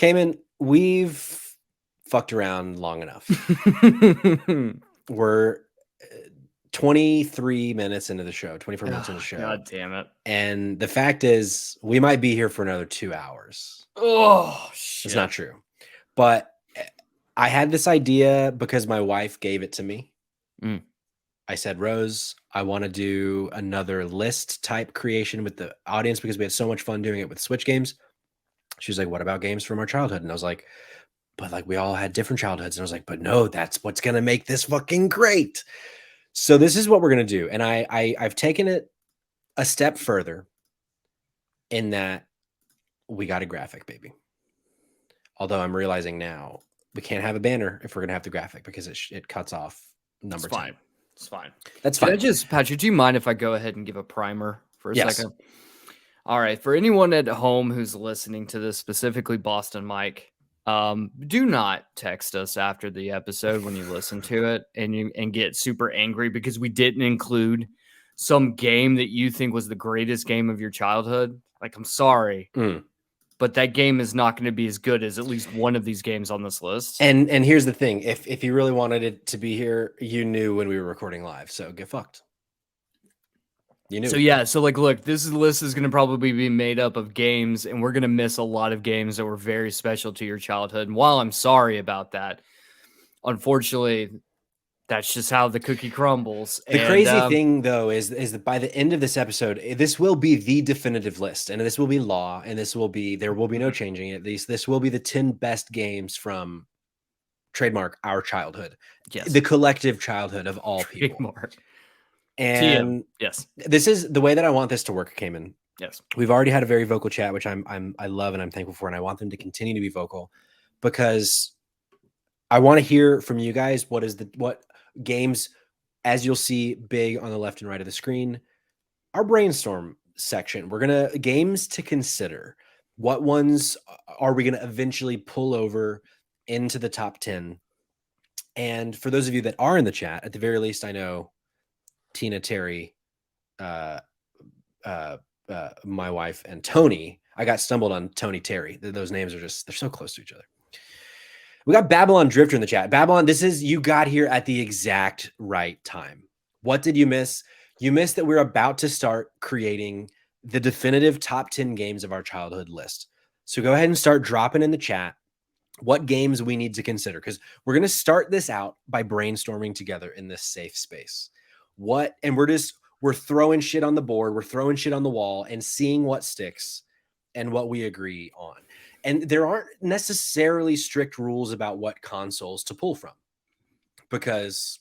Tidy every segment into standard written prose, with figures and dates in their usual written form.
Cayman, we've fucked around long enough. We're 23 minutes into the show, 24 minutes into the show. God damn it. And the fact is, we might be here for another 2 hours. Oh, shit. It's not true. But I had this idea because my wife gave it to me. I said, Rose, I want to do another list type creation with the audience because we had so much fun doing it with Switch games. She was like, what about games from our childhood? And I was like, but like we all had different childhoods. And I was like, but no, that's what's going to make this fucking great. So this is what we're going to do. And I've taken it a step further in that we got a graphic, baby. Although I'm realizing now we can't have a banner if we're going to have the graphic because it cuts off number 10. It's fine. That's fine. Patrick, do you mind if I go ahead and give a primer for a Yes. second? All right. For anyone at home who's listening to this, specifically Boston Mike, do not text us after the episode when you listen to it and get super angry because we didn't include some game that you think was the greatest game of your childhood. Like, I'm sorry, but that game is not going to be as good as at least one of these games on this list. And here's the thing. If you really wanted it to be here, you knew when we were recording live. So get fucked. You knew. So yeah, so like, look, this list is going to probably be made up of games, and we're going to miss a lot of games that were very special to your childhood. And while I'm sorry about that, unfortunately, that's just how the cookie crumbles. The crazy thing, though, is that by the end of this episode, this will be the definitive list, and this will be law, and there will be no changing it. This will be the 10 best games from trademark our childhood, the collective childhood of all people. Trademark. And yes, this is the way that I want this to work, Cayman. Yes, we've already had a very vocal chat, which I love and I'm thankful for, and I want them to continue to be vocal because I want to hear from you guys. What games, as you'll see big on the left and right of the screen, our brainstorm section. We're gonna games to consider. What ones are we gonna eventually pull over into the top 10? And for those of you that are in the chat, at the very least, I know Tina, Terry, my wife, and Tony. I got stumbled on Tony, Terry. Those names they're so close to each other. We got Babylon Drifter in the chat. Babylon, you got here at the exact right time. What did you miss? You missed that we're about to start creating the definitive top 10 games of our childhood list. So go ahead and start dropping in the chat what games we need to consider, because we're going to start this out by brainstorming together in this safe space. And we're throwing shit on the board, we're throwing shit on the wall and seeing what sticks and what we agree on. And there aren't necessarily strict rules about what consoles to pull from because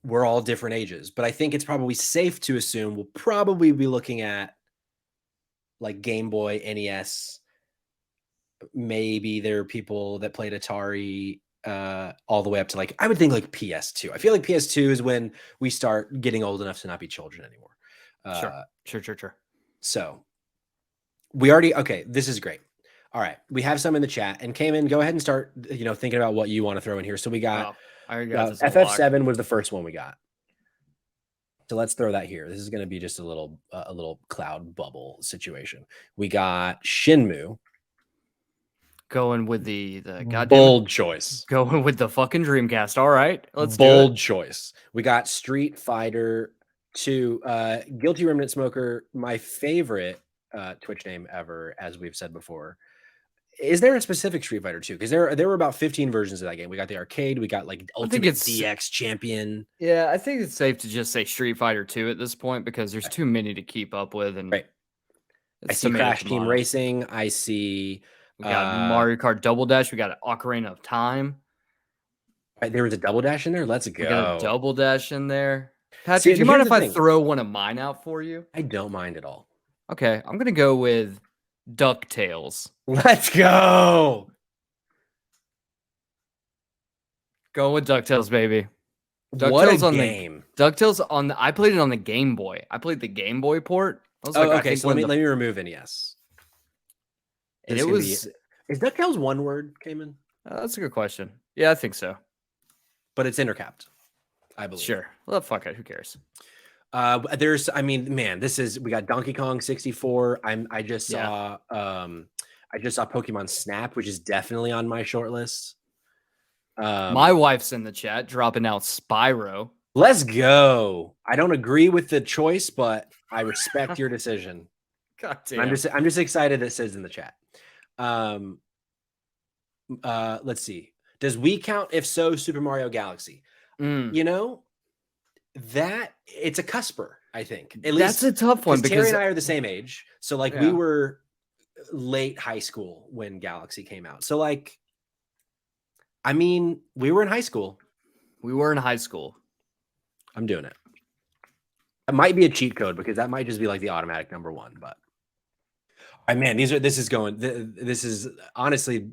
we're all different ages. But I think it's probably safe to assume we'll probably be looking at like Game Boy, NES. Maybe there are people that played Atari all the way up to like, I would think like PS2. I feel like PS2 is when we start getting old enough to not be children anymore. Sure. So okay, this is great. All right, we have some in the chat, and Cayman, go ahead and start, thinking about what you want to throw in here. So we got FF7 was the first one we got. So let's throw that here. This is going to be just a little cloud bubble situation. We got Shenmue. Going with the goddamn bold choice. Going with the fucking Dreamcast. All right, let's bold choice. We got Street Fighter 2, Guilty Remnant Smoker, my favorite Twitch name ever, as we've said before. Is there a specific Street Fighter 2? Because there were about 15 versions of that game. We got the arcade, we got like Ultimate DX Champion. Yeah, I think it's safe to just say Street Fighter 2 at this point because there's too many to keep up with. And I see Crash Team Racing. I see. We got Mario Kart Double Dash. We got Ocarina of Time. There was a Double Dash in there. Let's go. We got a Double Dash in there. Patrick, do you mind if I throw one of mine out for you? I don't mind at all. Okay, I'm gonna go with DuckTales. Let's go. Go with DuckTales, baby. DuckTales what a game. DuckTales I played it on the Game Boy. I played the Game Boy port. I was okay. So let me remove NES. Is DuckTales one word, Cayman? That's a good question. Yeah, I think so. But it's intercapped, I believe. Sure. Well, fuck it. Who cares? We got Donkey Kong 64. I just saw I just saw Pokemon Snap, which is definitely on my short list. My wife's in the chat dropping out Spyro. Let's go. I don't agree with the choice, but I respect your decision. God damn. I'm just excited that Sid's in the chat. Let's see. Does we count? If so, Super Mario Galaxy. You know, that it's a cusper, I think. At least that's a tough one because Terry because and I are the same age. So like we were late high school when Galaxy came out. So like, I mean, we were in high school. We were in high school. I'm doing it. It might be a cheat code because that might just be like the automatic number one. But I man, this is honestly,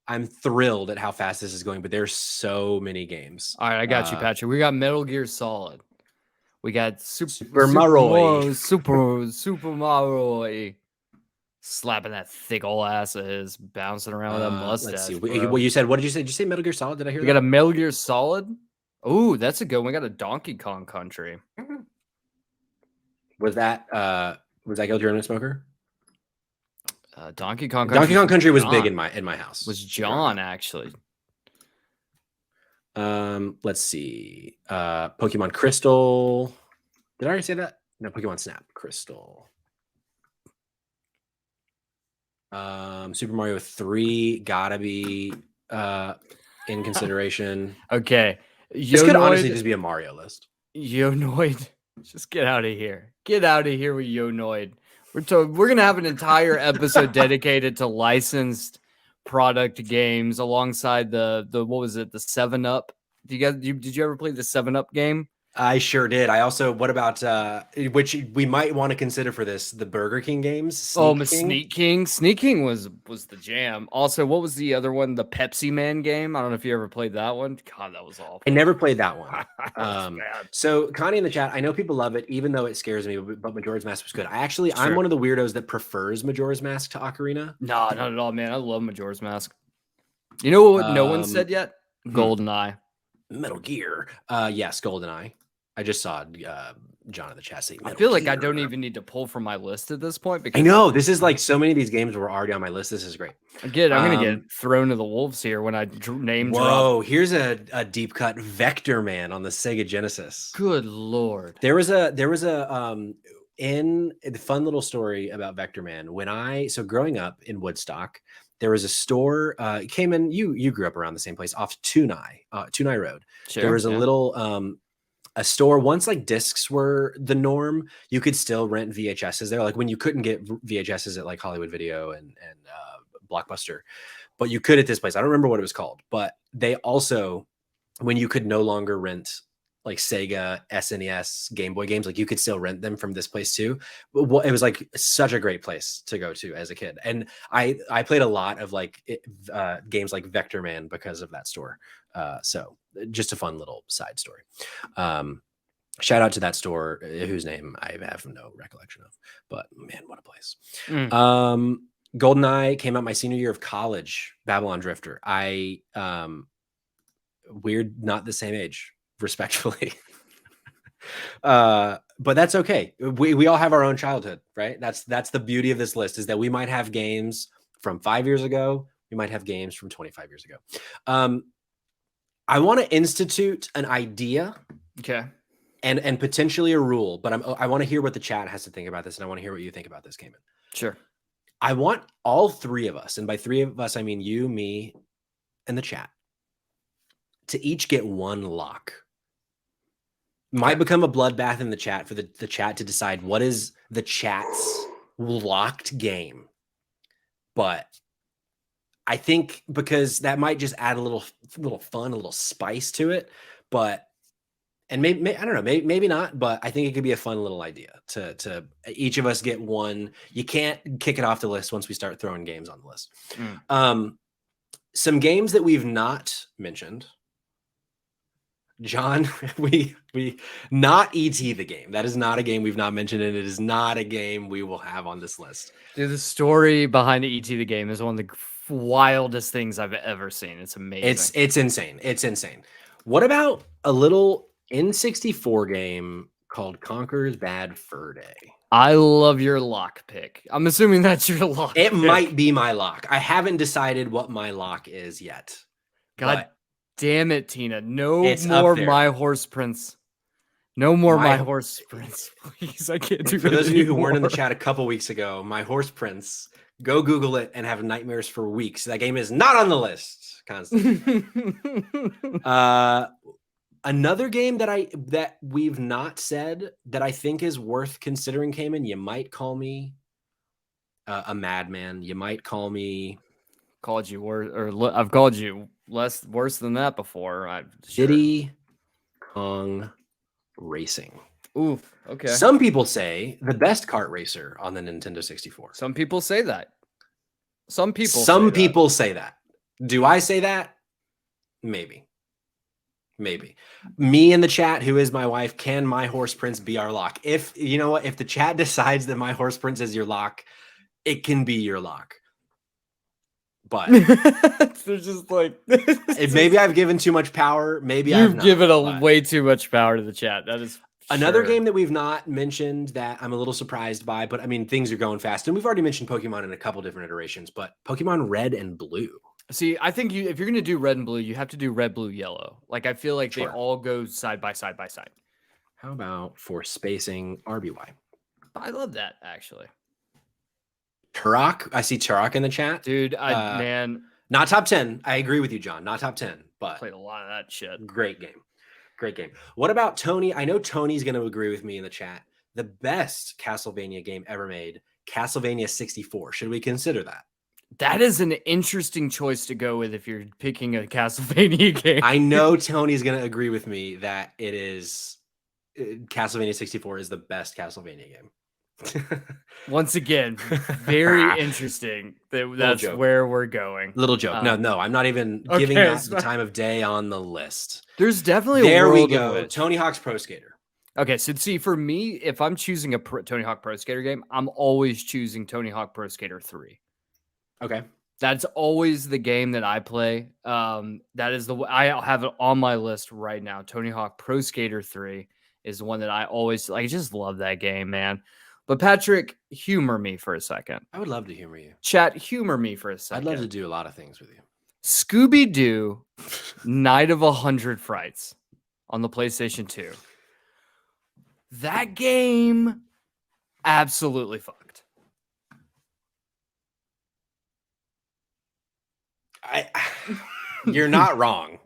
I'm thrilled at how fast this is going. But there's so many games. All right, I got you, Patrick. We got Metal Gear Solid. We got Super Mario. Super Mario. Slapping that thick old ass of his, bouncing around with that mustache. Let's see. What you said? What did you say? Did you say Metal Gear Solid? Did I hear we that? got a Metal Gear Solid. Ooh, that's a good one. We got a Donkey Kong Country. Was that Guilty Remnant Smoker? Donkey Kong Country. Donkey Kong Country was big in my house. Was John actually? Let's see. Pokemon Crystal. Did I already say that? No, Pokemon Snap. Crystal. Super Mario 3 gotta be in consideration. Okay. This could honestly just be a Mario list. Yonoid. Just get out of here. Get out of here with Yonoid. We're gonna have an entire episode dedicated to licensed product games alongside the what was it, the 7-Up? Did you ever play the 7-Up game? I sure did. I also, what about which we might want to consider for this, the Burger King games? Sneak King. Sneak King was the jam. Also, what was the other one? The Pepsi Man game. I don't know if you ever played that one. God, that was awful. I never played that one. So Connie in the chat, I know people love it, even though it scares me, but Majora's Mask was good. I'm one of the weirdos that prefers Majora's Mask to Ocarina. No, not at all, man. I love Majora's Mask. You know what no one said yet? GoldenEye. Metal Gear. Yes, GoldenEye. I just saw John in the chat saying, I feel like I don't even need to pull from my list at this point. Because I know this is like so many of these games were already on my list. This is great. I'm going to get thrown to the wolves here when I name drop. Whoa, here's a deep cut Vector Man on the Sega Genesis. Good Lord. There was a in the fun little story about Vector Man. So growing up in Woodstock, there was a store, came in, you grew up around the same place, off Tunai Road. Sure, there was a little a store, once like discs were the norm, you could still rent VHSs there. Like when you couldn't get VHSs at like Hollywood Video and Blockbuster, but you could at this place. I don't remember what it was called, but they also, when you could no longer rent like Sega, SNES, Game Boy games, like you could still rent them from this place too. It was like such a great place to go to as a kid. And I played a lot of like games like Vector Man because of that store. So just a fun little side story. Shout out to that store, whose name I have no recollection of, but man, what a place. GoldenEye came out my senior year of college. Babylon Drifter. We're not the same age, respectfully. But that's okay. We all have our own childhood, right? That's the beauty of this list, is that we might have games from 5 years ago. We might have games from 25 years ago. I want to institute an idea, okay, and potentially a rule, but I want to hear what the chat has to think about this, and I want to hear what you think about this, Cayman. Sure. I want all three of us, and by three of us I mean you, me, and the chat, to each get one lock. Might become a bloodbath in the chat for the chat to decide what is the chat's locked game, but I think because that might just add a little fun, a little spice to it. But, and maybe I don't know, maybe not, but I think it could be a fun little idea to each of us get one. You can't kick it off the list once we start throwing games on the list. Some games that we've not mentioned. John, we not E.T. the game. That is not a game we've not mentioned, and it is not a game we will have on this list. Dude, the story behind E.T. the game is one of the wildest things I've ever seen. It's amazing. It's insane. It's insane. What about a little N64 game called Conker's Bad Fur Day? I love your lock pick. I'm assuming that's your lock. It pick. might be my lock. I haven't decided what my lock is yet. God damn it, Tina. No it's more up there. My Horse Prince. No more My Horse Prince. Please, I can't do it. For those of you who anymore. weren't in the chat a couple weeks ago, My Horse Prince, go Google it and have nightmares for weeks. That game is not on the list constantly. Another game that we've not said that I think is worth considering, Cayman. You might call me a madman. You might call me. Called you worse, or I've called you worse than that before. Diddy Kong Racing. Oof. Okay. Some people say the best kart racer on the Nintendo 64. Some people say that. Some people say that. Do I say that? Maybe. Me in the chat, who is my wife, can My Horse Prince be our lock? If you know what, if the chat decides that My Horse Prince is your lock, it can be your lock. But they're just like maybe I've given too much power. Maybe you've given way too much power to the chat. That is another game that we've not mentioned that I'm a little surprised by. But I mean, things are going fast, and we've already mentioned Pokemon in a couple different iterations. But Pokemon Red and Blue. See, I think if you're gonna do Red and Blue, you have to do Red, Blue, Yellow. Like I feel like they all go side by side by side. How about for spacing RBY? I love that actually. Turok, I see Turok in the chat. Dude, man. Not top 10. I agree with you, John. Not top 10, but played a lot of that shit. Great game. Great game. What about Tony? I know Tony's going to agree with me in the chat. The best Castlevania game ever made, Castlevania 64. Should we consider that? That is an interesting choice to go with if you're picking a Castlevania game. I know Tony's going to agree with me that it is Castlevania 64 is the best Castlevania game. Once again, very interesting. That's where we're going. Little joke. No, I'm not even giving that the time of day on the list. There's definitely there a world we go. Tony Hawk's Pro Skater. Okay, so see, for me, if I'm choosing a Tony Hawk Pro Skater game, I'm always choosing Tony Hawk Pro Skater 3. Okay. That's always the game that I play. That is I have it on my list right now. Tony Hawk Pro Skater 3 is the one that I always like. I just love that game, man. But Patrick, humor me for a second. I would love to humor you. Chat, humor me for a second. I'd love to do a lot of things with you. Scooby-Doo Night of 100 Frights on the PlayStation 2. That game absolutely fucked. You're not wrong.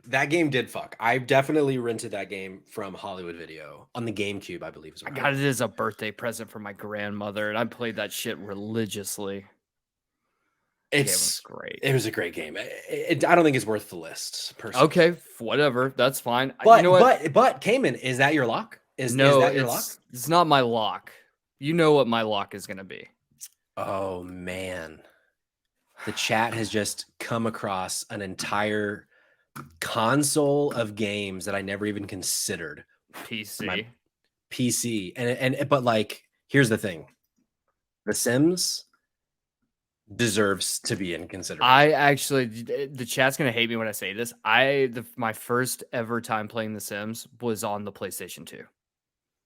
That game did fuck. I definitely rented that game from Hollywood Video on the GameCube, I believe. I got it as a birthday present for my grandmother, and I played that shit religiously. It's great. It was a great game. I don't think it's worth the list, personally. Okay, whatever. That's fine. But, you know what? But Cayman, is that your lock? Is that your lock? It's not my lock. You know what my lock is going to be. Oh, man. The chat has just come across an entire console of games that I never even considered. PC. But like, here's the thing. The Sims deserves to be in consideration. The chat's going to hate me when I say this. My first ever time playing The Sims was on the PlayStation 2.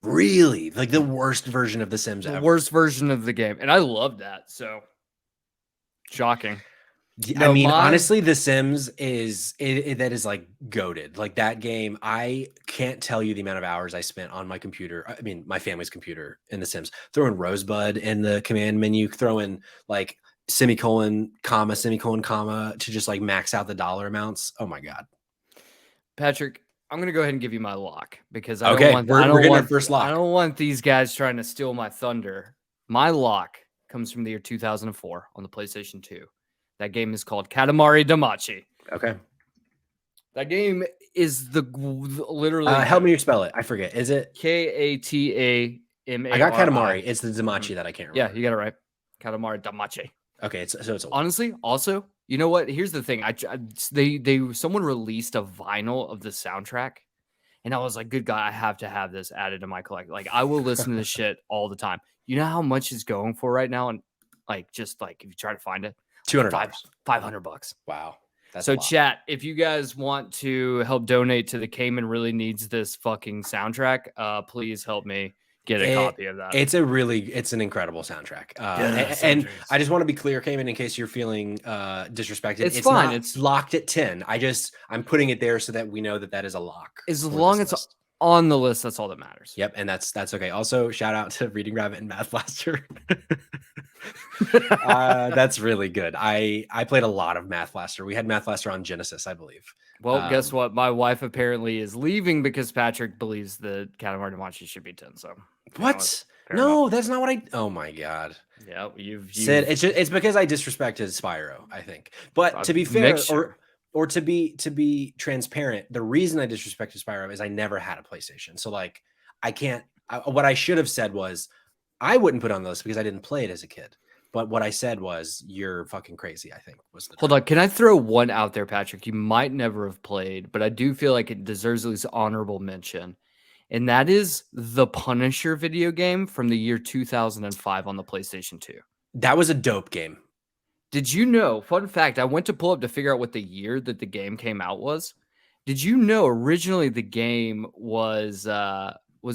Really? Like the worst version of The Sims ever? The worst version of the game. And I loved that. So shocking. I mean, honestly, The Sims that is like goated. Like that game, I can't tell you the amount of hours I spent on my computer. I mean, my family's computer in The Sims, throwing Rosebud in the command menu, throwing like semicolon, comma to just like max out the dollar amounts. Oh my God. Patrick, I'm going to go ahead and give you my lock because we're getting our first lock. I don't want these guys trying to steal my thunder. My lock comes from the year 2004 on the PlayStation 2. That game is called Katamari Damacy. Okay. That game is literally. Help me spell it. I forget. Is it Katamari? I got Katamari. It's the Damacy that I can't remember. Yeah, you got it right. Katamari Damacy. Okay, it's honestly also. You know what? Here's the thing. Someone released a vinyl of the soundtrack, and I was like, "Good guy, I have to have this added to my collection. Like, I will listen to this shit all the time." You know how much it's going for right now, and like, just like if you try to find it. $200. $500. Wow. So chat, if you guys want to help donate to the Cayman really needs this fucking soundtrack, please help me get a copy of that. It's an incredible soundtrack. And I just want to be clear, Cayman, in case you're feeling disrespected. It's fine. Not It's locked at 10. I'm putting it there so that we know that is a lock. As long as it's on the list, that's all that matters. Yep, and that's okay. Also, shout out to Reading Rabbit and Math Blaster. That's really good. I played a lot of Math Blaster. We had Math Blaster on Genesis, I believe. Well, guess what? My wife apparently is leaving because Patrick believes that Katamari Damacy should be 10. So what? No, that's not what I. Oh my god. Yeah, you've said it's because I disrespected Spyro, I think. But to be fair, or to be transparent, the reason I disrespected Spyro is I never had a PlayStation. So like, I can't. What I should have said was I wouldn't put on the list because I didn't play it as a kid. But what I said was, you're fucking crazy, I think. Hold on. Can I throw one out there, Patrick? You might never have played, but I do feel like it deserves at least honorable mention. And that is the Punisher video game from the year 2005 on the PlayStation 2. That was a dope game. Did you know, fun fact, I went to pull up to figure out what the year that the game came out was. Did you know originally the game was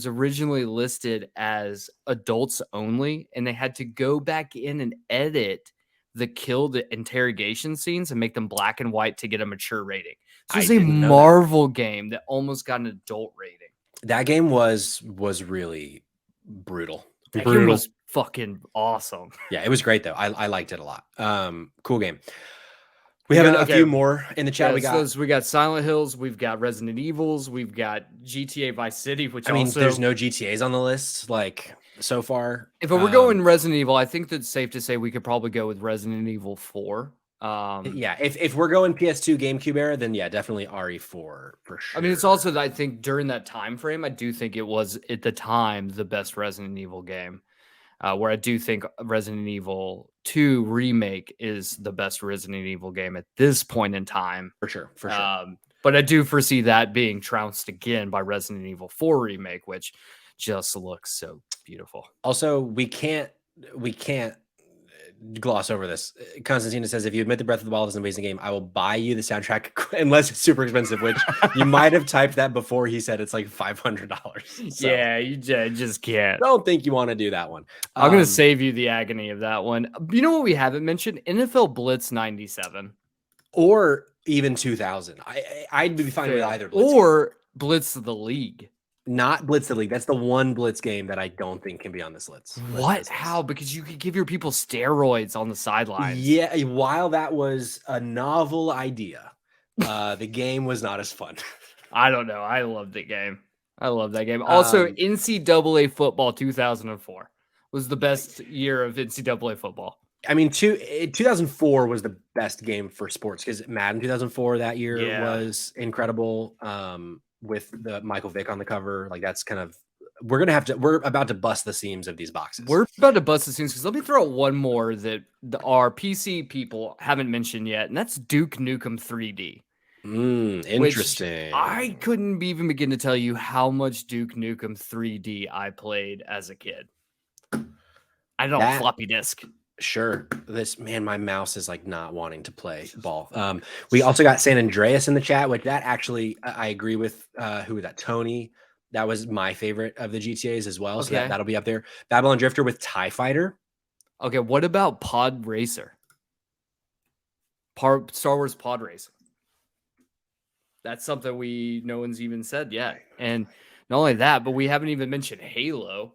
originally listed as adults only, and they had to go back in and edit the killed interrogation scenes and make them black and white to get a mature rating. So it's a Marvel game that almost got an adult rating. That game was really brutal. That game was fucking awesome. Yeah, it was great though. I liked it a lot. Cool game. We have a few more in the chat. Yeah, we got Silent Hills, we've got Resident Evils, we've got GTA Vice City, which there's no GTAs on the list like so far. If we're going Resident Evil, I think that's safe to say we could probably go with Resident Evil 4. Yeah, if we're going PS2 GameCube era, then yeah, definitely RE4 for sure. I mean, it's also that I think during that time frame, I do think it was at the time the best Resident Evil game. Where I do think Resident Evil 2 Remake is the best Resident Evil game at this point in time. For sure. But I do foresee that being trounced again by Resident Evil 4 Remake, which just looks so beautiful. Also, we can't gloss over this. Constantina says, if you admit the Breath of the Wild is an amazing game, I will buy you the soundtrack unless it's super expensive, which you might have typed that before he said it's like $500. So yeah, you just can't. Don't think you want to do that one. I'm going to save you the agony of that one. You know what we haven't mentioned? NFL Blitz 97. Or even 2000. I'd be fine with either. Blitz the League. Not Blitz the League. That's the one Blitz game that I don't think can be on this list. What? How? Because you could give your people steroids on the sidelines. Yeah, while that was a novel idea, the game was not as fun. I don't know. I love the game. I love that game. Also, NCAA football 2004 was the best year of NCAA football. I mean, 2004 was the best game for sports because Madden 2004 that year was incredible. With the Michael Vick on the cover, like that's kind of we're about to bust the seams of these boxes. We're about to bust the seams because let me throw out one more that our PC people haven't mentioned yet, and that's Duke Nukem 3D. Interesting. I couldn't even begin to tell you how much Duke Nukem 3D I played as a kid. I don't know, floppy disk. Sure. My mouse is like not wanting to play ball. We also got San Andreas in the chat, which that actually I agree with. Who was that? Tony. That was my favorite of the GTAs as well. Okay. So that'll be up there. Babylon Drifter with TIE Fighter. Okay. What about Pod Racer? Star Wars Pod Racer. That's something no one's even said yet. And not only that, but we haven't even mentioned Halo.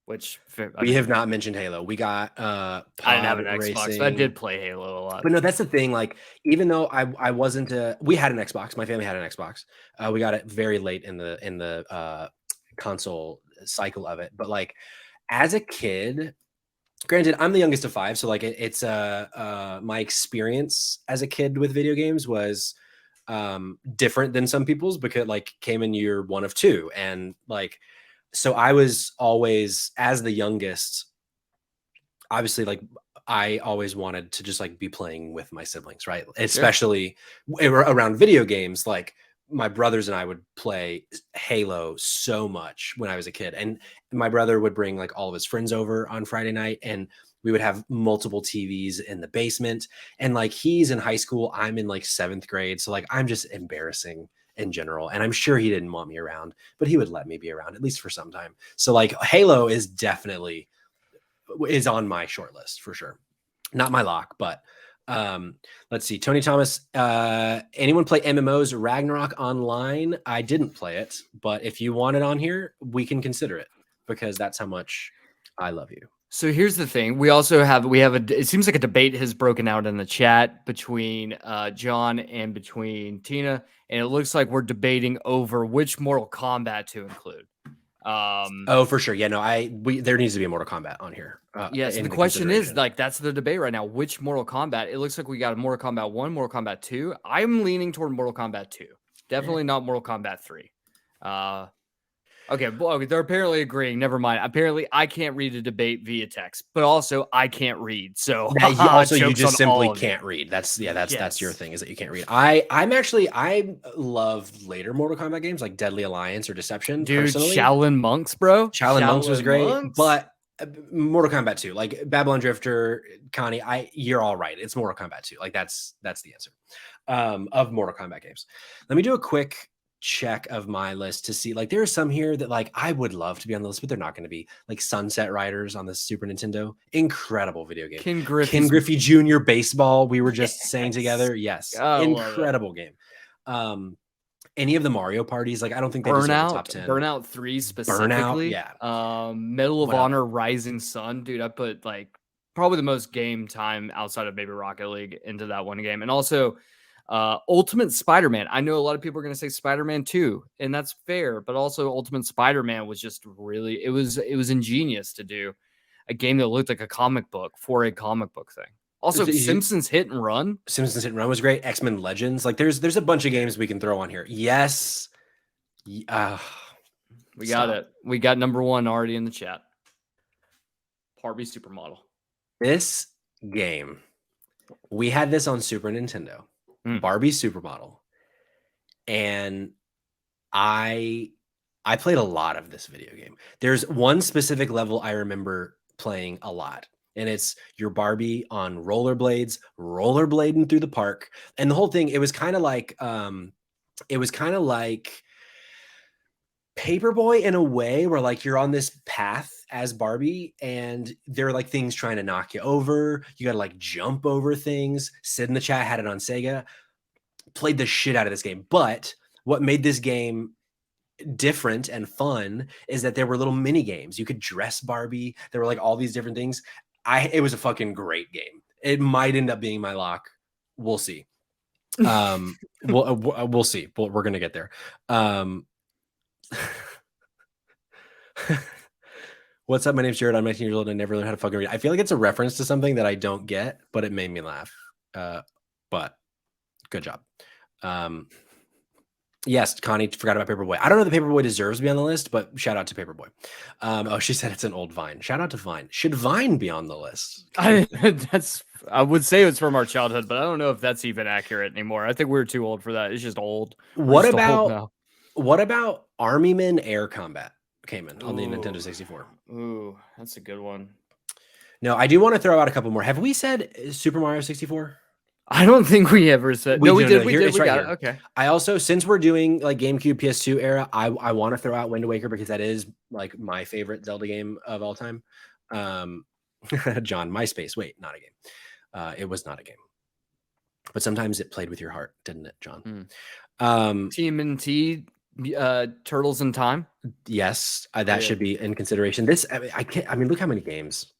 Which we have not mentioned Halo. We got I didn't have an Xbox, but I did play Halo a lot. But no, that's the thing. Like, even though I wasn't we had an Xbox, my family had an Xbox. We got it very late in the console cycle of it. But like as a kid, granted, I'm the youngest of 5, so like it's my experience as a kid with video games was different than some people's because like came in year 1 of 2 and like. So I was always, as the youngest, obviously, like I always wanted to just like be playing with my siblings, right? Especially around video games. Like my brothers and I would play Halo so much when I was a kid. And my brother would bring like all of his friends over on Friday night and we would have multiple TVs in the basement. And like he's in high school, I'm in like 7th grade. So like I'm just embarrassing in general. And I'm sure he didn't want me around, but he would let me be around at least for some time. So like Halo is definitely is on my short list for sure. Not my lock, but let's see. Tony Thomas, anyone play MMOs Ragnarok online? I didn't play it, but if you want it on here, we can consider it because that's how much I love you. So here's the thing. We have it seems like a debate has broken out in the chat between John and between Tina, and it looks like we're debating over which Mortal Kombat to include. Oh, for sure. Yeah, no, there needs to be a Mortal Kombat on here. Yes, the question is like that's the debate right now. Which Mortal Kombat? It looks like we got a Mortal Kombat 1, Mortal Kombat 2. I'm leaning toward Mortal Kombat 2. Definitely not Mortal Kombat 3. Okay, well, they're apparently agreeing. Never mind. Apparently, I can't read a debate via text, but also I can't read. So also you just simply can't read. That's your thing is that you can't read. I love later Mortal Kombat games like Deadly Alliance or Deception. Dude, personally. Shaolin Monks, bro. Shaolin Monks was great, but Mortal Kombat 2, like Babylon Drifter, Connie, you're all right. It's Mortal Kombat 2. Like that's the answer of Mortal Kombat games. Let me do a quick check of my list to see, like, there are some here that like I would love to be on the list, but they're not going to be, like Sunset Riders on the Super Nintendo. Incredible video game. Ken Griffey Jr. Baseball, we were just saying together. Yes. Incredible game. Any of the Mario parties, like I don't think they deserve the top 10. Burnout 3 specifically. Burnout, yeah. Medal of Honor Rising Sun. Dude, I put like probably the most game time outside of maybe Rocket League into that one game. And also Ultimate Spider-Man. I know a lot of people are going to say Spider-Man 2, and that's fair, but also Ultimate Spider-Man was just really, it was ingenious to do a game that looked like a comic book for a comic book thing. Also, Simpsons Hit and Run. Simpsons Hit and Run was great. X-Men Legends. Like there's a bunch of games we can throw on here. Yes. We got it. We got number 1 already in the chat. Barbie Supermodel. This game, we had this on Super Nintendo. Barbie Supermodel, and I played a lot of this video game. There's one specific level I remember playing a lot, and it's your Barbie on rollerblades, rollerblading through the park, and the whole thing. It was kind of like Paperboy in a way, where like you're on this path as Barbie and there are like things trying to knock you over. You got to like jump over things. Sid in the chat had it on Sega. Played the shit out of this game. But what made this game different and fun is that there were little mini games. You could dress Barbie. There were like all these different things. It was a fucking great game. It might end up being my lock. We'll see. We'll see. We're gonna get there. What's up? My name's Jared. I'm 19 years old and never learned how to fucking read. I feel like it's a reference to something that I don't get, but it made me laugh. But good job. Yes, Connie forgot about Paperboy. I don't know if the Paperboy deserves to be on the list, but shout out to Paperboy. Oh, she said it's an old Vine. Shout out to Vine. Should Vine be on the list? I would say it's from our childhood, but I don't know if that's even accurate anymore. I think we're too old for that. It's just old. What about Army Men Air Combat? Came in on the Nintendo 64. Ooh, that's a good one. No, I do want to throw out a couple more. Have we said Super Mario 64? I don't think we ever said. We did. We got it. Okay. I also, since we're doing like GameCube, PS2 era, I want to throw out Wind Waker because that is like my favorite Zelda game of all time. John, MySpace. Wait, not a game. It was not a game. But sometimes it played with your heart, didn't it, John? TMNT. Turtles in Time. Yes, that should be in consideration. I mean, look how many games.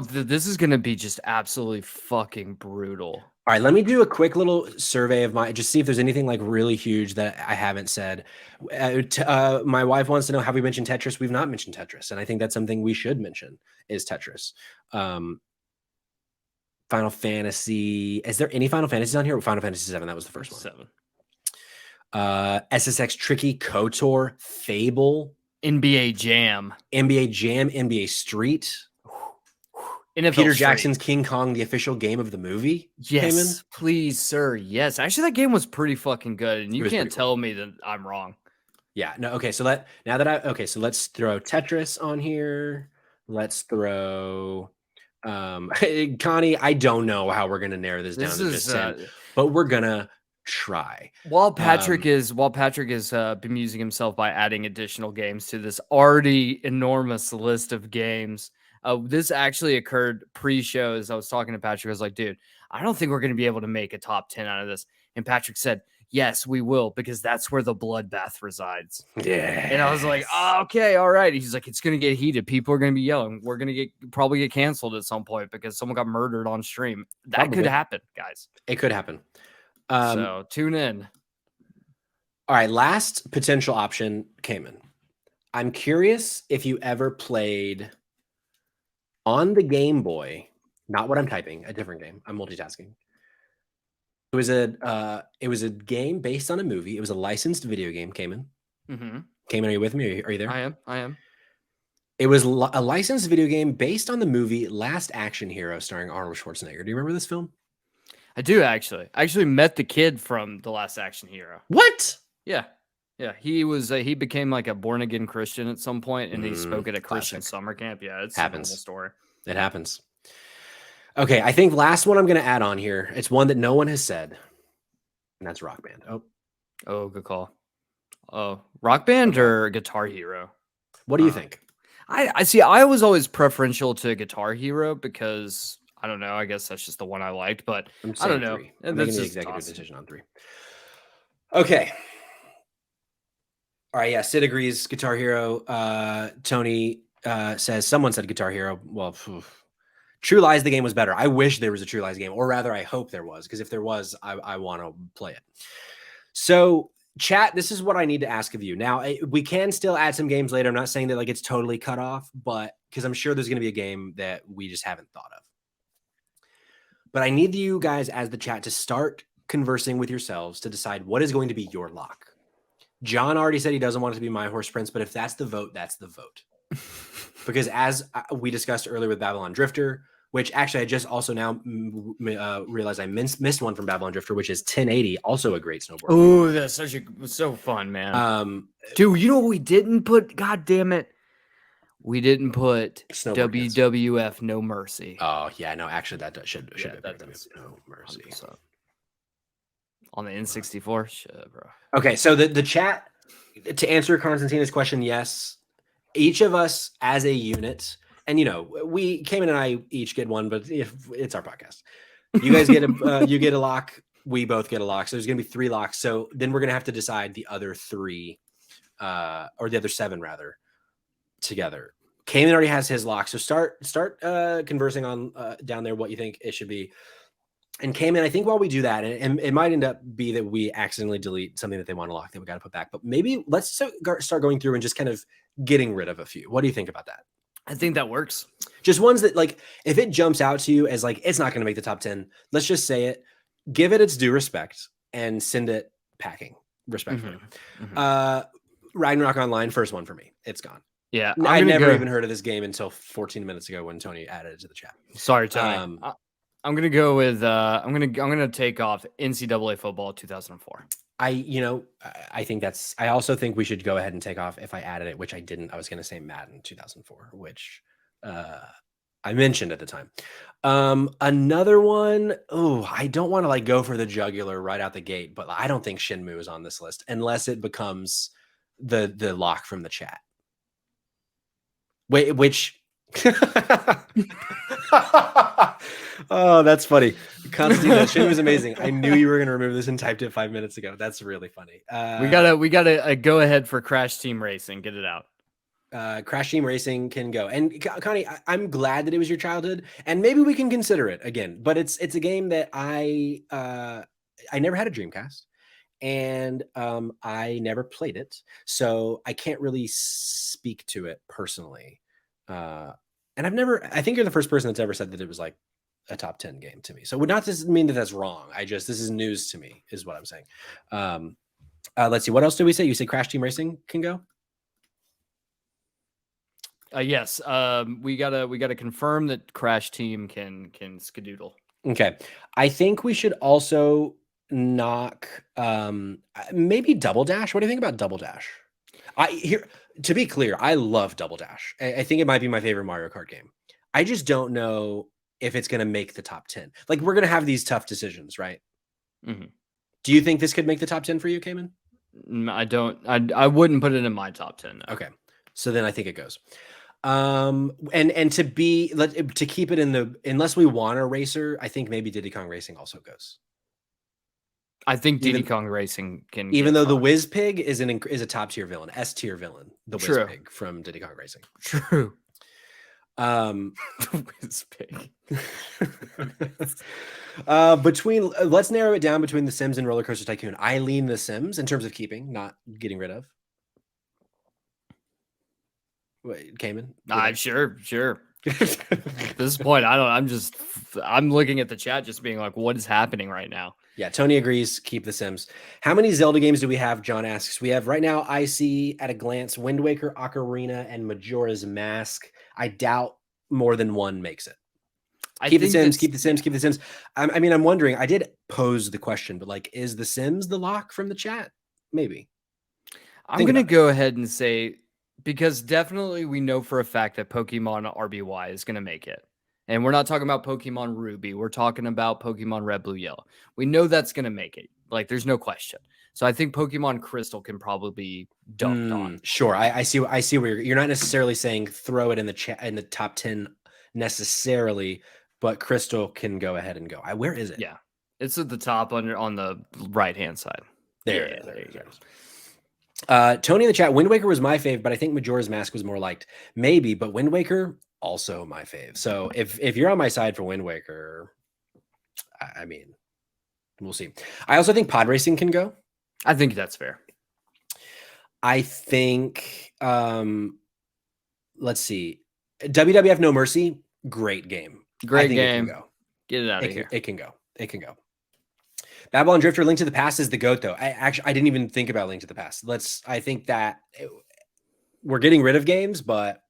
This is gonna be just absolutely fucking brutal. All right, let me do a quick little survey of just see if there's anything like really huge that I haven't said. My wife wants to know, have we mentioned Tetris? We've not mentioned Tetris, and I think that's something we should mention is Tetris. Final Fantasy. Is there any Final Fantasies on here? Final Fantasy 7. That was the first one. 7. SSX Tricky, KOTOR, Fable, NBA Jam, NBA Street, NFL Peter Street. Jackson's King Kong, the official game of the movie. Yes, please, sir. Yes, actually, that game was pretty fucking good, and you can't tell me that I'm wrong. Yeah. No. Okay. So let's throw Tetris on here. Let's throw. Connie, I don't know how we're gonna narrow this down to just 10, but we're gonna. try. While Patrick is bemusing himself by adding additional games to this already enormous list of games, this actually occurred pre-show. As I was talking to Patrick, I was like, "Dude, I don't think we're going to be able to make a top 10 out of this." And Patrick said, "Yes, we will, because that's where the bloodbath resides." Yeah. And I was like, "Oh, okay, all right." He's like, "It's going to get heated. People are going to be yelling. We're going to probably get canceled at some point because someone got murdered on stream." That could happen, guys. It could happen. So tune in. All right, last potential option, Cayman. I'm curious if you ever played on the Game Boy, not what I'm typing, a different game. I'm multitasking. It was a game based on a movie. It was a licensed video game, Cayman. Mm-hmm. Cayman, are you with me? Are you there? I am. It was a licensed video game based on the movie Last Action Hero starring Arnold Schwarzenegger. Do you remember this film? I do, actually. I actually met the kid from The Last Action Hero. What? Yeah. Yeah. He was he became like a born again Christian at some point, and he spoke at a Christian summer camp. Yeah, it's a normal story. It happens. Okay, I think last one I'm going to add on here. It's one that no one has said, and that's Rock Band. Oh, good call. Oh, Rock Band or Guitar Hero? What do you think? I see. I was always preferential to Guitar Hero because I don't know. I guess that's just the one I liked, but I don't know. I'm making the executive decision on 3. Okay. All right. Yeah. Sid agrees. Guitar Hero. Tony says someone said Guitar Hero. Well, True Lies, the game was better. I wish there was a True Lies game, or rather, I hope there was, because if there was, I want to play it. So, chat, this is what I need to ask of you. Now, we can still add some games later. I'm not saying that like it's totally cut off, but because I'm sure there's going to be a game that we just haven't thought of. But I need you guys as the chat to start conversing with yourselves to decide what is going to be your lock. John already said he doesn't want it to be My Horse Prince, but if that's the vote, that's the vote. Because as we discussed earlier with Babylon Drifter, which actually I just also now realized I missed one from Babylon Drifter, which is 1080, also a great snowboard. Oh, that's so fun, man. Dude, you know what we didn't put? God damn it. We didn't put WWF No Mercy. Oh, yeah, no, actually that should be No Mercy. 100%. On the N64? Shit, bro. Okay, so the chat, to answer Constantina's question, yes. Each of us as a unit, and Cayman and I each get one, but if it's our podcast, you guys get you get a lock, we both get a lock. So there's gonna be 3 locks. So then we're gonna have to decide the other 3, or the other 7 rather, together. Cayman already has his lock, so start conversing on down there what you think it should be. And Cayman, I think while we do that, and it might end up be that we accidentally delete something that they want to lock that we got to put back, but maybe let's start going through and just kind of getting rid of a few. What do you think about that? I think that works. Just ones that, like, if it jumps out to you as like it's not going to make the top 10, let's just say it, give it its due respect, and send it packing respectfully. Ragnarok Online, first one for me. It's gone. Yeah, I never even heard of this game until 14 minutes ago when Tony added it to the chat. Sorry, Tony. I'm gonna go with I'm gonna take off NCAA football 2004. I think that's. I also think we should go ahead and take off, if I added it, which I didn't. I was gonna say Madden 2004, which I mentioned at the time. Another one. Oh, I don't want to like go for the jugular right out the gate, but I don't think Shenmue is on this list unless it becomes the lock from the chat. Wait, which? Oh, that's funny. Constantine, that shit was amazing. I knew you were going to remove this and typed it 5 minutes ago. That's really funny. We gotta go ahead for Crash Team Racing. Get it out. Crash Team Racing can go. And Connie, I'm glad that it was your childhood, and maybe we can consider it again. But it's a game that I never had a Dreamcast, and I never played it, so I can't really speak to it personally. And I think you're the first person that's ever said that it was like a top 10 game to me. So it would not mean that that's wrong. This is news to me, is what I'm saying. Let's see. What else did we say? You said Crash Team Racing can go? Yes. We gotta confirm that Crash Team can skedoodle. Okay. I think we should also knock maybe Double Dash. What do you think about Double Dash? To be clear, I love Double Dash. I think it might be my favorite Mario Kart game. I just don't know if it's going to make the top 10. Like, we're going to have these tough decisions, right? Mm-hmm. Do you think this could make the top 10 for you, Cayman? I don't. I wouldn't put it in my top 10. No. Okay, so then I think it goes. And to keep it in the, unless we want a racer, I think maybe Diddy Kong Racing also goes. I think Diddy Kong Racing can. Even get though the fucked. Whiz Pig is a top tier villain, S tier villain, the Whiz True. Pig from Diddy Kong Racing. True. The Whiz Pig. Let's narrow it down between The Sims and Roller Coaster Tycoon. I lean The Sims in terms of keeping, not getting rid of. Wait, Cayman? Sure. At this point, I'm looking at the chat, just being like, what is happening right now? Yeah, Tony agrees. Keep The Sims. How many Zelda games do we have? John asks. We have right now, I see at a glance, Wind Waker, Ocarina, and Majora's Mask. I doubt more than one makes it. Keep The Sims. I mean, I'm wondering, I did pose the question, but like, is The Sims the lock from the chat? Maybe. I'm going to go ahead and say, because definitely we know for a fact that Pokemon RBY is going to make it. And we're not talking about Pokemon Ruby. We're talking about Pokemon Red, Blue, Yellow. We know that's going to make it. Like, there's no question. So I think Pokemon Crystal can probably be dumped on. Sure. I see where you're not necessarily saying throw it in the chat in the top 10 necessarily, but Crystal can go ahead and go. Where is it? Yeah. It's at the top on the right-hand side. There you go. Tony in the chat, Wind Waker was my fave, but I think Majora's Mask was more liked. Maybe, but Wind Waker also my fave. So if you're on my side for Wind Waker, I mean, we'll see. I also think pod racing can go. I think that's fair. I think let's see. WWF No Mercy, great game. Great game. It can go. Get it out of here. It can go. Babylon Drifter, Link to the Past is the GOAT, though. I didn't even think about Link to the Past. I think that we're getting rid of games, but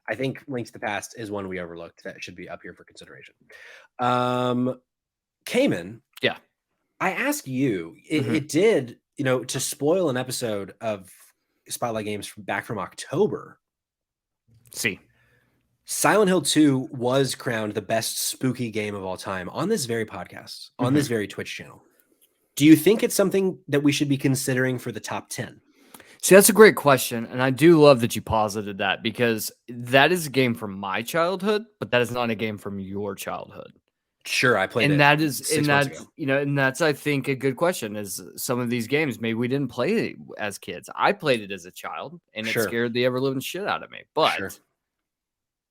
I think Link to the Past is one we overlooked that should be up here for consideration. Cayman. Yeah. I ask you, it did, to spoil an episode of Spotlight Games back from October. See. Silent Hill 2 was crowned the best spooky game of all time on this very podcast, on this very Twitch channel. Do you think it's something that we should be considering for the top 10? See, that's a great question. And I do love that you posited that, because that is a game from my childhood, but that is not a game from your childhood. Sure, I played and it. That is, 6 months ago. And that's, I think, a good question. Is some of these games maybe we didn't play it as kids. I played it as a child, and it scared the ever living shit out of me. But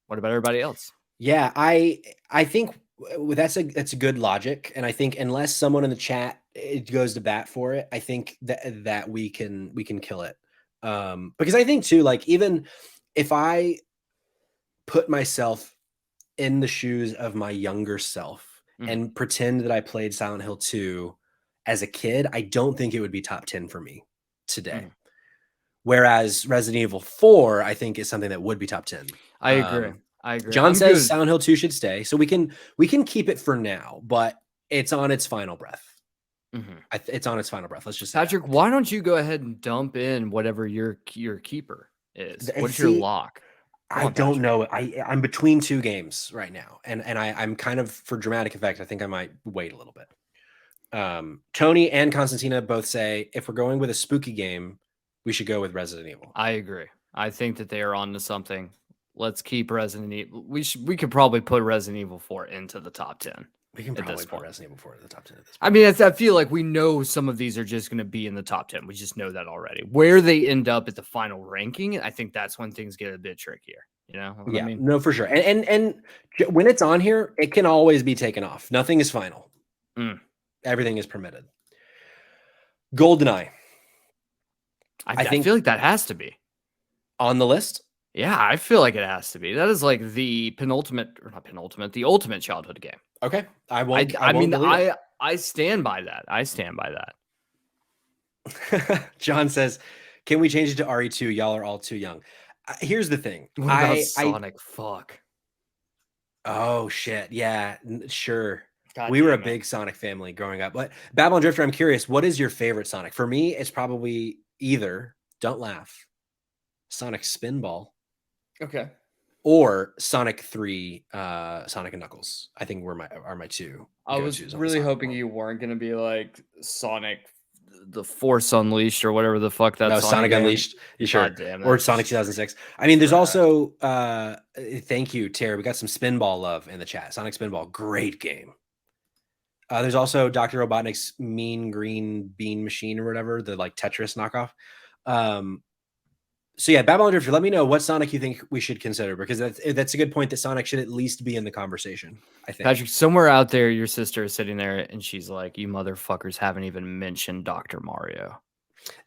what about everybody else? Yeah, I think that's a good logic, and I think unless someone in the chat goes to bat for it, I think that we can kill it. Because I think too, like, even if I put myself in the shoes of my younger self and pretend that I played Silent Hill 2 as a kid, I don't think it would be top 10 for me today. Whereas Resident Evil 4, I think, is something that would be top 10. I agree. John says Silent Hill 2 should stay, so we can keep it for now, but it's on its final breath. It's on its final breath. Let's just say Patrick, why don't you go ahead and dump in whatever your keeper is? What's your lock? I don't know. I'm between two games right now, and I'm kind of, for dramatic effect, I think I might wait a little bit. Tony and Constantina both say if we're going with a spooky game, we should go with Resident Evil. I agree. I think that they are on to something. Let's keep Resident Evil. We could probably put Resident Evil 4 into the top 10. We can probably put Resident Evil 4 in the top 10 at this point. I mean, I feel like we know some of these are just going to be in the top 10. We just know that already. Where they end up at the final ranking, I think that's when things get a bit trickier. You know what I mean? No, for sure. And when it's on here, it can always be taken off. Nothing is final. Everything is permitted. GoldenEye. I feel like that has to be on the list. Yeah, I feel like it has to be. That is like the the ultimate childhood game. Okay. I stand by that. I stand by that. John says, can we change it to RE2? Y'all are all too young. Here's the thing. What about Sonic? Fuck. Oh, shit. Yeah, sure. We were a big Sonic family growing up. But Babylon Drifter, I'm curious, what is your favorite Sonic? For me, it's probably either, don't laugh, Sonic Spinball. Okay. Or Sonic 3, Sonic and Knuckles, I think are my two. I was go-tos on the really Sonic hoping world. you weren't gonna be like Sonic, the Force Unleashed or whatever the fuck that No, Sonic Sonic game. Unleashed. You sure? God damn, Or that's Sonic 2006. I mean, there's trash. also thank you, Terry. We got some Spinball love in the chat. Sonic Spinball, great game. There's also Dr. Robotnik's Mean Green Bean Machine or whatever, the like Tetris knockoff. So yeah, Babylon Drifter, let me know what Sonic you think we should consider, because that's a good point that Sonic should at least be in the conversation, I think. Patrick, somewhere out there, your sister is sitting there and she's like, "You motherfuckers haven't even mentioned Dr. Mario."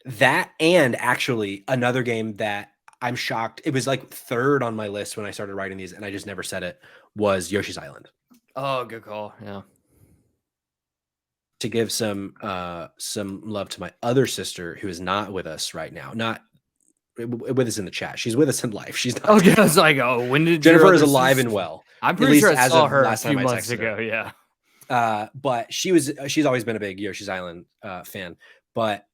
That, and actually another game that I'm shocked, it was like third on my list when I started writing these and I just never said it, was Yoshi's Island. Oh, good call. Yeah. To give some love to my other sister who is not with us right now, not with us in the chat. She's with us in life. She's not. Okay, I was like, "Oh, when did your Jennifer is other alive sister-" and well. I'm At pretty least sure I as saw of her a last few time I months texted her. ago. Yeah. But she's always been a big Yoshi's Island fan. But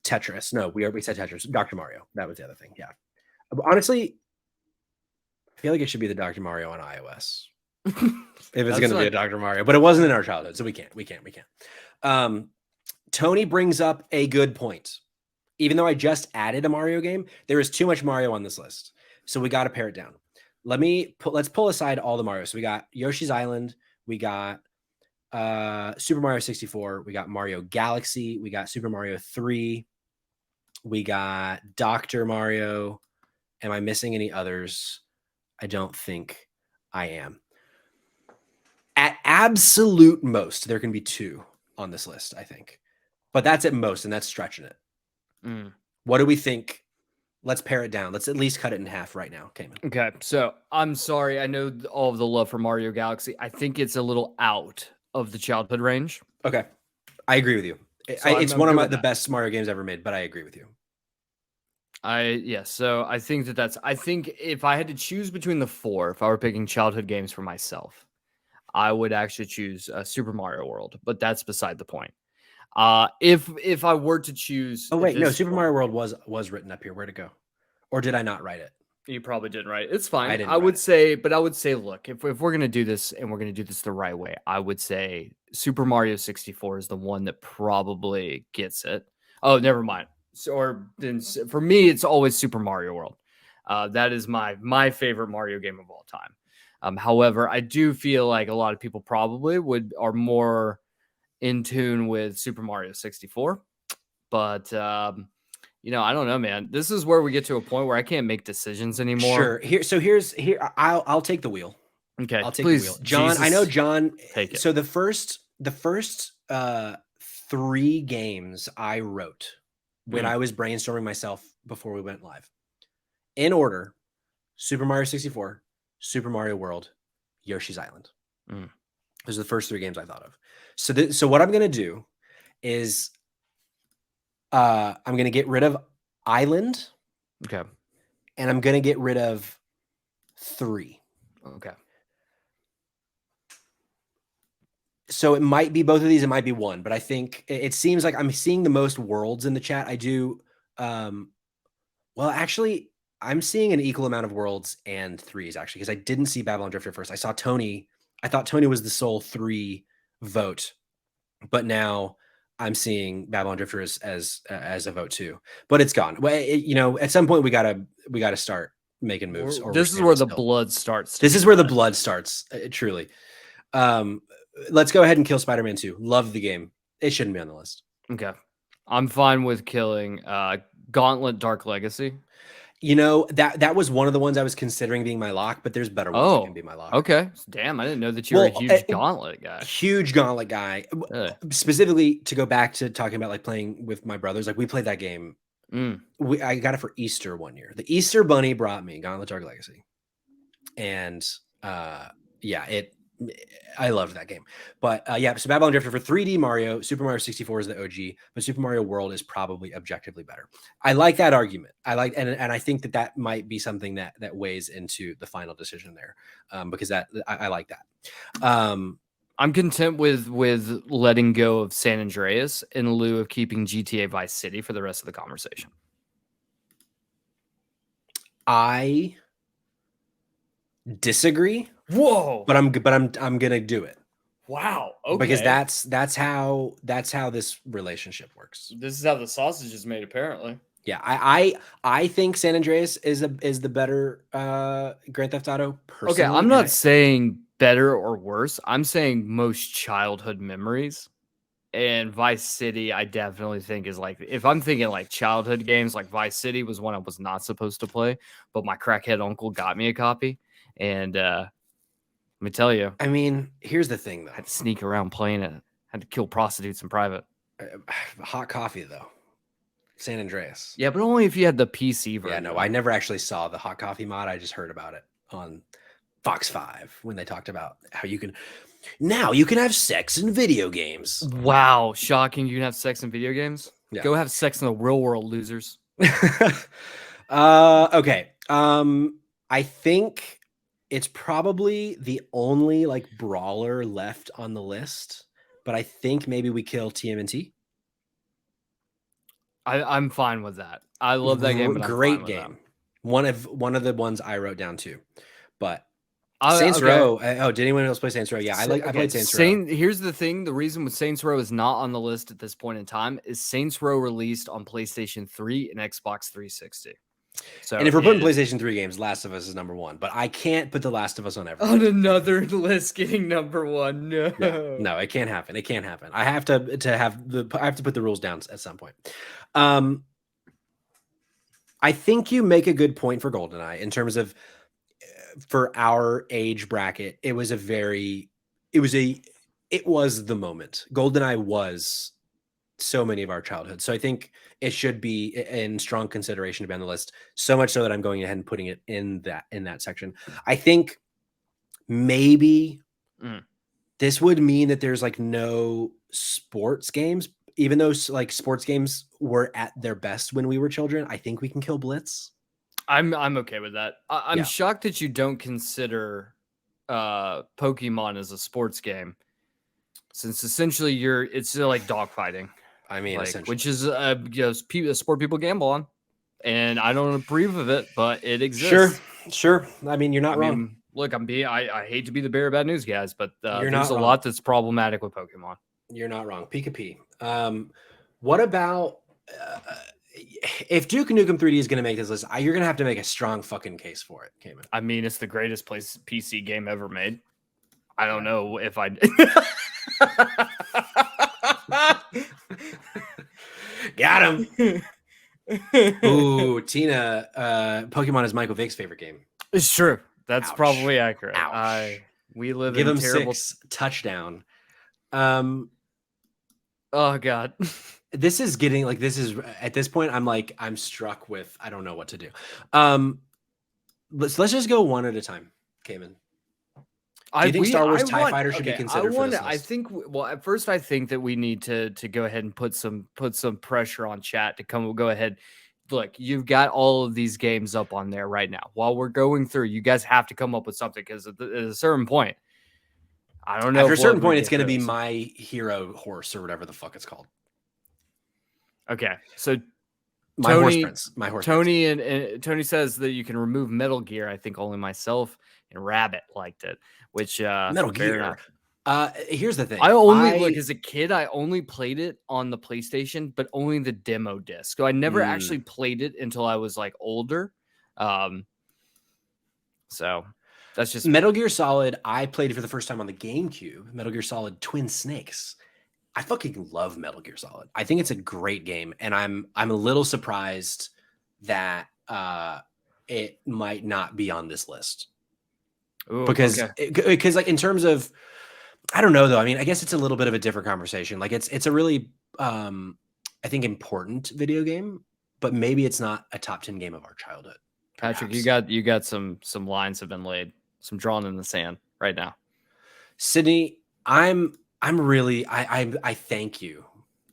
Tetris. No, we said Tetris. Dr. Mario. That was the other thing. Yeah. Honestly, I feel like it should be the Dr. Mario on iOS. If it's going to be a Dr. Mario, but it wasn't in our childhood, so we can't. Tony brings up a good point. Even though I just added a Mario game, there is too much Mario on this list, so we got to pare it down. Let's pull aside all the Mario. So we got Yoshi's Island, we got Super Mario 64, we got Mario Galaxy, we got Super Mario 3, we got Dr. Mario. Am I missing any others? I don't think I am. At absolute most, there can be 2 on this list, I think. But that's at most, and that's stretching it. What do we think? Let's pare it down. Let's at least cut it in half right now, Cayman. Okay, so I'm sorry. I know all of the love for Mario Galaxy. I think it's a little out of the childhood range. Okay, I agree with you. So it's one of the best Mario games ever made, but I agree with you. So I think I think if I had to choose between the 4, if I were picking childhood games for myself, I would actually choose Super Mario World, but that's beside the point. If I were to choose, oh wait, no, Super Mario World was written up here. Where'd it go? Or did I not write it? You probably didn't write it. It's fine. I would say, look, if we're gonna do this and we're gonna do this the right way, I would say Super Mario 64 is the one that probably gets it. Oh, never mind. So, for me, it's always Super Mario World. That is my favorite Mario game of all time. However, I do feel like a lot of people probably are more in tune with Super Mario 64, but I don't know, man. This is where we get to a point where I can't make decisions anymore. Sure. Here. I'll take the wheel. Okay, I'll take please, the wheel. John, Jesus, I know John. take it. So the first 3 games I wrote when I was brainstorming myself before we went live, in order: Super Mario 64, Super Mario World, Yoshi's Island. Those are the first 3 games I thought of. So what I'm going to do is I'm going to get rid of Island. Okay. And I'm going to get rid of 3. Okay. So it might be both of these. It might be one, but I think it seems like I'm seeing the most worlds in the chat. I do. Well, actually, I'm seeing an equal amount of worlds and 3s, actually, because I didn't see Babylon Drifter first. I saw Tony. I thought Tony was the sole 3 vote, but now I'm seeing Babylon Drifter as a vote too. But it's gone. Well, at some point we gotta start making moves. This is where the blood starts. This is where the blood starts. Truly. Let's go ahead and kill Spider-Man 2. Love the game. It shouldn't be on the list. Okay. I'm fine with killing Gauntlet Dark Legacy. That was one of the ones I was considering being my lock, but there's better ones that can be my lock. Okay. Damn, I didn't know that you were a huge Gauntlet guy. Huge Gauntlet guy. Specifically, to go back to talking about like playing with my brothers, like we played that game. I got it for Easter one year. The Easter Bunny brought me Gauntlet Dark Legacy. And I loved that game. But so Babylon Drifter for 3D Mario, Super Mario 64 is the OG, but Super Mario World is probably objectively better. I like that argument. And I think that might be something that weighs into the final decision there, because I like that. I'm content with letting go of San Andreas in lieu of keeping GTA Vice City for the rest of the conversation. I disagree, Whoa. but I'm gonna do it. Wow. Because Okay. that's how this relationship works. This is how the sausage is made, apparently. Yeah, I think San Andreas is the better Grand Theft Auto Okay, personally. I'm not saying better or worse. I'm saying most childhood memories. And Vice City, I definitely think is like, if I'm thinking like childhood games, like Vice City was one I was not supposed to play, but my crackhead uncle got me a copy. And let me tell you, I mean, here's the thing I though. had to sneak around playing it. I had to kill prostitutes in private. Hot coffee though. San Andreas. Yeah, but only if you had the PC Yeah, version. no, I never actually saw the hot coffee mod. I just heard about it on Fox 5 when they talked about how you can have sex in video games. Wow, shocking! You can have sex in video games. Yeah. Go have sex in the real world, losers. Okay. I think it's probably the only like brawler left on the list, but I think maybe we kill TMNT. I'm fine with that. I love that game, but I'm Great fine with game. that. One of the ones I wrote down too. But Saints Okay. Row. Oh, did anyone else play Saints Row? Yeah, I played Saints Row. Here's the thing: the reason with Saints Row is not on the list at this point in time is Saints Row released on PlayStation 3 and Xbox 360. So, And if we're putting PlayStation 3 games, Last of Us is number one. But I can't put The Last of Us on everything. On another list, getting number one. No, it can't happen. It can't happen. I have to put the rules down at some point. I think you make a good point for GoldenEye in terms of for our age bracket. It was the moment. GoldenEye was so many of our childhood. So I think it should be in strong consideration to be on the list. So much so that I'm going ahead and putting it in that section. I think maybe this would mean that there's like no sports games, even though like sports games were at their best when we were children. I think we can kill Blitz. I'm okay with that. I'm shocked that you don't consider Pokemon as a sports game, since essentially it's like dogfighting. I mean, like, which is a sport people gamble on, and I don't approve of it, but it exists. Sure. I mean, you're not wrong. Look, I hate to be the bearer of bad news, guys, but there's a lot that's problematic with Pokemon. You're not wrong. Pika-P. What about if Duke Nukem 3D is going to make this list? You're going to have to make a strong fucking case for it, Cayman. I mean, it's the greatest PC game ever made. I don't know if I. Got him. Ooh, Tina. Pokemon is Michael Vick's favorite game. It's true. That's probably accurate. Ouch. We live Give in him terrible 6 touchdown. Oh God. This is at this point, I'm struck with, I don't know what to do. Let's just go one at a time, Cayman. Do you think Star Wars TIE Fighter should be considered for this list? I think, well, at first I think that we need to go ahead and put some pressure on chat to go ahead. Look, you've got all of these games up on there right now. While we're going through, you guys have to come up with something, because at a certain point, I don't know. After a certain point, it's going to be My Hero Horse or whatever the fuck it's called. Okay, so My Horse Prince. And Tony says that you can remove Metal Gear. I think only myself and Rabbit liked it. Which Metal Gear. Here's the thing. Look, as a kid, I only played it on the PlayStation, but only the demo disc. So I never actually played it until I was like older. So that's just Metal Gear Solid. I played it for the first time on the GameCube. Metal Gear Solid Twin Snakes. I fucking love Metal Gear Solid. I think it's a great game, and I'm a little surprised that it might not be on this list. Ooh, because like in terms of, I don't know though. I mean, I guess it's a little bit of a different conversation. Like it's a really I think important video game, but maybe it's not a top 10 game of our childhood. Perhaps. Patrick, you got some lines have been laid, some drawn in the sand right now. Sydney, I thank you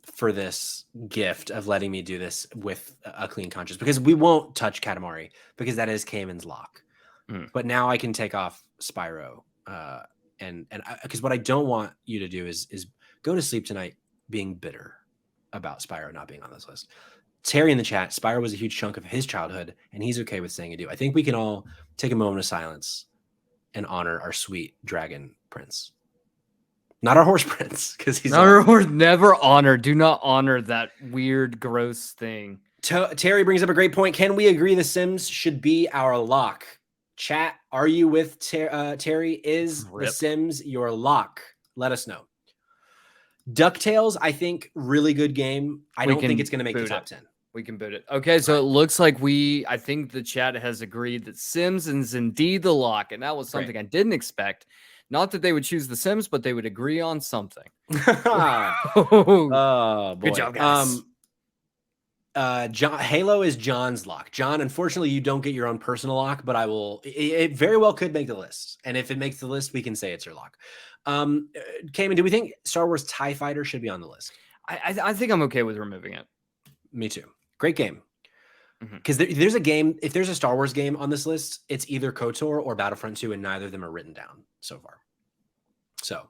for this gift of letting me do this with a clean conscience, because we won't touch Katamari because that is Cayman's lock. But now I can take off Spyro, and because what I don't want you to do is go to sleep tonight being bitter about Spyro not being on this list. Terry in the chat, Spyro was a huge chunk of his childhood, and he's okay with saying adieu. I think we can all take a moment of silence and honor our sweet dragon prince. Not our horse prince, because he's not our horse. Never honor. Do not honor that weird, gross thing. Terry brings up a great point. Can we agree The Sims should be our lock? Chat, are you with Terry? Is The Sims your lock? Let us know. DuckTales, I think, really good game. I don't think it's going to make the top 10. We can boot it. Okay, so it looks like I think the chat has agreed that Sims is indeed the lock, and that was something I didn't expect. Not that they would choose The Sims, but they would agree on something. Oh, boy. Good job, guys. Halo is John's lock. John, unfortunately, you don't get your own personal lock, but I will. It very well could make the list, and if it makes the list, we can say it's your lock. Cayman, do we think Star Wars TIE Fighter should be on the list? I think I'm okay with removing it. Me too. Great game. Because there's a game. If there's a Star Wars game on this list, it's either KOTOR or Battlefront 2, and neither of them are written down so far. So,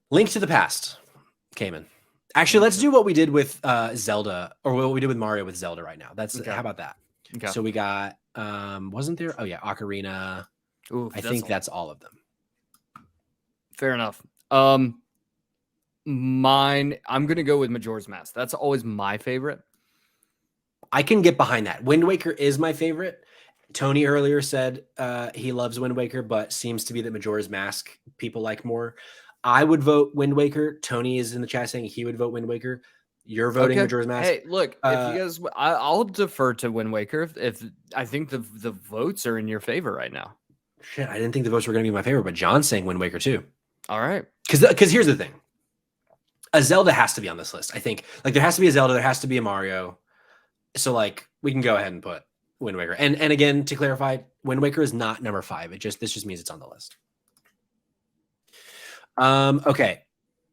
Link to the Past, Cayman. Actually, let's do what we did with Zelda, or what we did with Mario with Zelda right now. That's how about that? Okay. So we got wasn't there? Oh yeah, Ocarina. Ooh, I think that's all of them. Fair enough. Mine, I'm gonna go with Majora's Mask. That's always my favorite. I can get behind that. Wind Waker is my favorite. Tony earlier said he loves Wind Waker, but seems to be that Majora's Mask people like more. I would vote Wind Waker. Tony is in the chat saying he would vote Wind Waker. You're voting Majora's Mask. Hey, look, if you guys, I'll defer to Wind Waker if I think the votes are in your favor right now. Shit, I didn't think the votes were going to be my favorite, but John's saying Wind Waker too. All right, because here's the thing, a Zelda has to be on this list. I think like there has to be a Zelda, there has to be a Mario. So like we can go ahead and put Wind Waker. And again, to clarify, Wind Waker is not number 5. This just means it's on the list. Okay.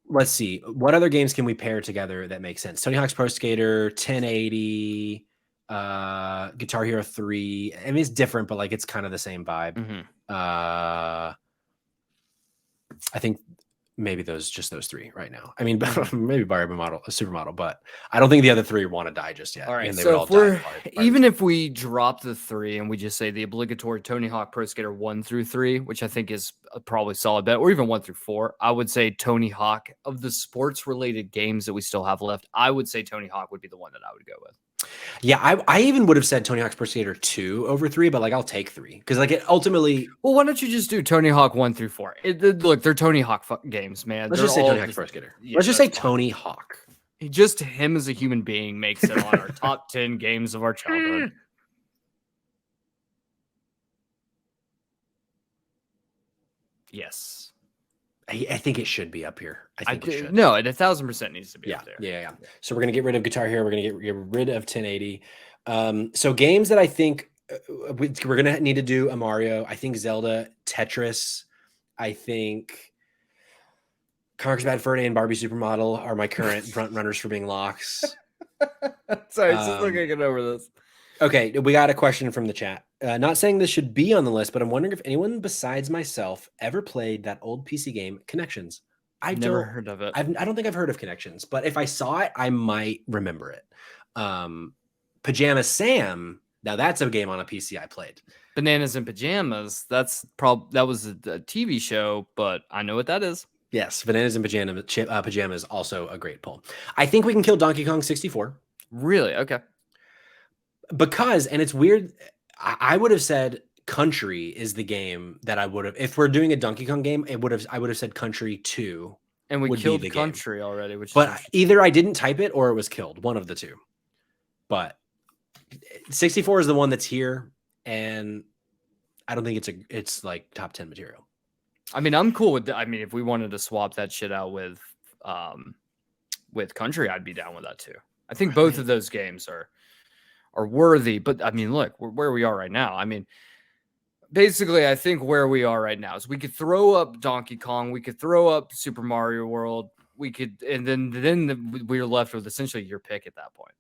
Let's see. What other games can we pair together that make sense? Tony Hawk's Pro Skater, 1080, Guitar Hero 3. I mean, it's different, but like it's kind of the same vibe. I think maybe just those 3 right now. I mean, maybe Barbie Model, a Supermodel, but I don't think the other 3 want to die just yet. All right, so even if we drop the 3 and we just say the obligatory Tony Hawk Pro Skater 1 through 3, which I think is a probably solid bet, or even 1 through 4, I would say Tony Hawk, of the sports-related games that we still have left, I would say Tony Hawk would be the one that I would go with. Yeah, I even would have said Tony Hawk's Pro Skater 2 over 3, but like I'll take 3 because like it ultimately. Well, why don't you just do Tony Hawk 1 through 4? Look, they're Tony Hawk games, man. Let's just say Tony Hawk's Pro Skater. Let's just say Tony Hawk. Just him as a human being makes it on our top 10 games of our childhood. Yes. I think it should be up here. I think it should. No, it 1,000% needs to be up there. Yeah. So we're going to get rid of Guitar Hero. We're going to get rid of 1080. So games that I think we're going to need to do a Mario. I think Zelda, Tetris. I think Conker's Bad Fur Day and Barbie Supermodel are my current front runners for being locks. Sorry, just looking to get over this. Okay, we got a question from the chat. Not saying this should be on the list, but I'm wondering if anyone besides myself ever played that old PC game Connections. I've never heard of it. I don't think I've heard of Connections, but if I saw it, I might remember it. Pajama Sam. Now that's a game on a PC I played. Bananas in Pajamas. That was a TV show, but I know what that is. Yes, Bananas in Pajamas also a great pull. I think we can kill Donkey Kong 64. Really? Okay. Because, and it's weird, I would have said Country is the game that I would have, if we're doing a Donkey Kong game, I would have said Country 2. And we killed Country already, but either I didn't type it or it was killed, one of the two. But 64 is the one that's here, and I don't think it's like top 10 material. I mean, I'm cool with that. I mean, if we wanted to swap that shit out with Country, I'd be down with that too. I think both of those games are worthy, but I mean, look, where we are right now. I mean, basically, I think where we are right now is we could throw up Donkey Kong, we could throw up Super Mario World, we could, and then we're left with essentially your pick at that point.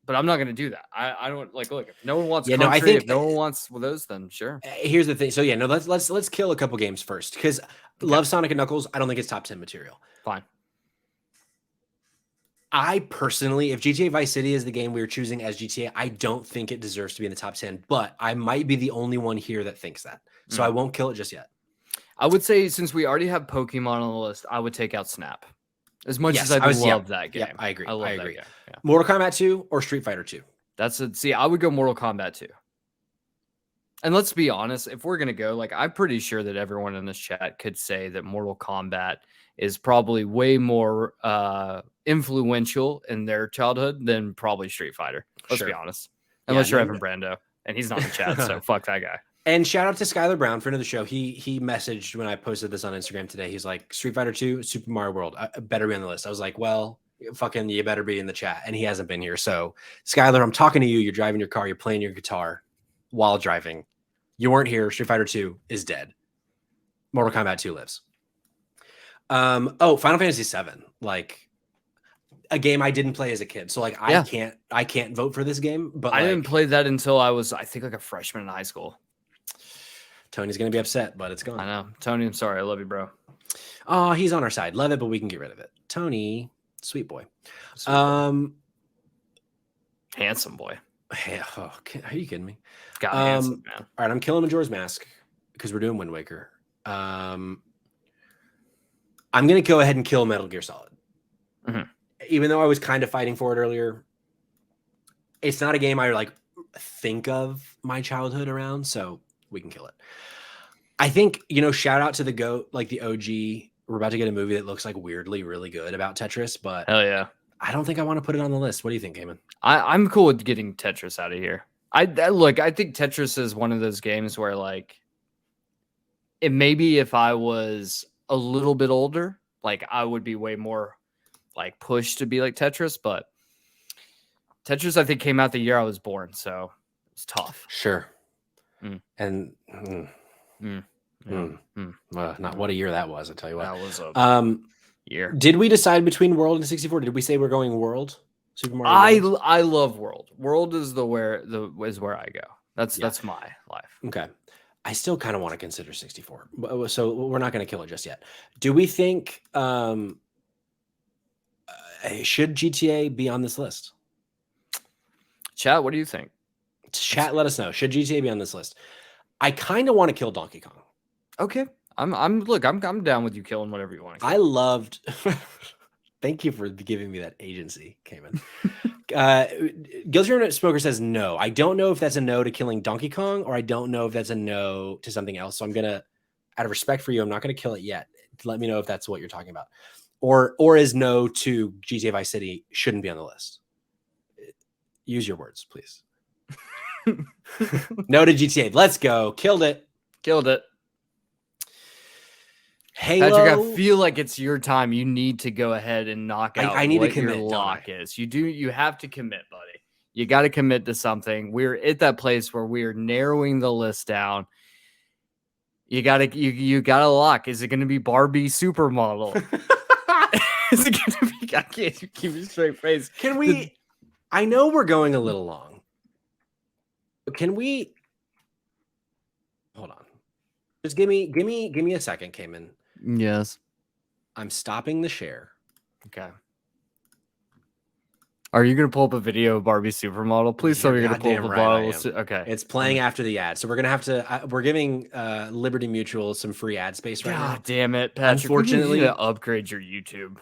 But I'm not going to do that. I don't like. Look, if no one wants Country, I think if no one wants those, then sure. Here's the thing. So yeah, no, let's kill a couple games first because love Sonic and Knuckles. I don't think it's top 10 material. Fine. I personally, if GTA Vice City is the game we were choosing as GTA, I don't think it deserves to be in the top 10, but I might be the only one here that thinks that. So I won't kill it just yet. I would say since we already have Pokemon on the list, I would take out Snap. As much as I love that game. Yeah, I agree. I love I that agree. game. Yeah. Mortal Kombat 2 or Street Fighter 2? See, I would go Mortal Kombat 2. And let's be honest, if we're going to go, like, I'm pretty sure that everyone in this chat could say that Mortal Kombat is probably way more influential in their childhood than probably Street Fighter. Let's be honest. Unless you're Evan Brando, and he's not in the chat, so fuck that guy. And shout out to Skylar Brown, friend of the show. He messaged when I posted this on Instagram today. He's like, Street Fighter 2, Super Mario World, better be on the list. I was like, well, fucking, you better be in the chat. And he hasn't been here. So, Skylar, I'm talking to you. You're driving your car. You're playing your guitar while driving. You weren't here. Street Fighter 2 is dead. Mortal Kombat 2 lives. Final Fantasy 7, like a game I didn't play as a kid. So like I can't vote for this game, but I didn't play that until I was, I think, like a freshman in high school. Tony's going to be upset, but it's gone. I know. Tony, I'm sorry. I love you, bro. Oh, he's on our side. Love it, but we can get rid of it. Tony, sweet boy. Handsome boy. Are you kidding me? God, handsome, man. All right, I'm killing Majora's Mask because we're doing Wind Waker. I'm going to go ahead and kill Metal Gear Solid. Even though I was kind of fighting for it earlier, it's not a game I like think of my childhood around, so we can kill it. I think, shout out to the GOAT, like the OG. We're about to get a movie that looks like weirdly really good about Tetris, but hell yeah. I don't think I want to put it on the list. What do you think, Eamon? I'm cool with getting Tetris out of here. I think Tetris is one of those games where, like, it maybe if I was a little bit older, like, I would be way more like pushed to be like Tetris, but Tetris I think came out the year I was born, so it's tough. Sure. And not what a year that was, I'll tell you what. That was a year. Did we decide between World and 64? Did we say we're going World? Super Mario I love World. World is where I go. That's my life. Okay. I still kind of want to consider 64. So we're not going to kill it just yet. Do we think should GTA be on this list? Chat, what do you think? Chat, let us know. Should GTA be on this list? I kind of want to kill Donkey Kong. Okay. I'm down with you killing whatever you want to kill. I loved thank you for giving me that agency, Cayman. Guilty Remnant Smoker says no. I don't know if that's a no to killing Donkey Kong, or I don't know if that's a no to something else. So I'm gonna, out of respect for you, I'm not gonna kill it yet. Let me know if that's what you're talking about. Or is no to GTA Vice City shouldn't be on the list. Use your words, please. No to GTA. Let's go. Killed it. Halo. Patrick, I feel like it's your time. You need to go ahead and knock out I need what to commit, your lock is. You have to commit, buddy. You got to commit to something. We're at that place where we are narrowing the list down. You got to lock. Is it going to be Barbie Supermodel? Is it going to be? I can't keep a straight face. Can we? I know we're going a little long. Can we? Hold on. Just give me a second, Cayman. Yes. I'm stopping the share. Okay. Are you going to pull up a video of Barbie Supermodel? Please tell me you're going to pull up a bottle. Okay. It's playing after the ad. So we're going to have to, we're giving Liberty Mutual some free ad space right now. God damn it, Patrick. Unfortunately, you need to upgrade your YouTube.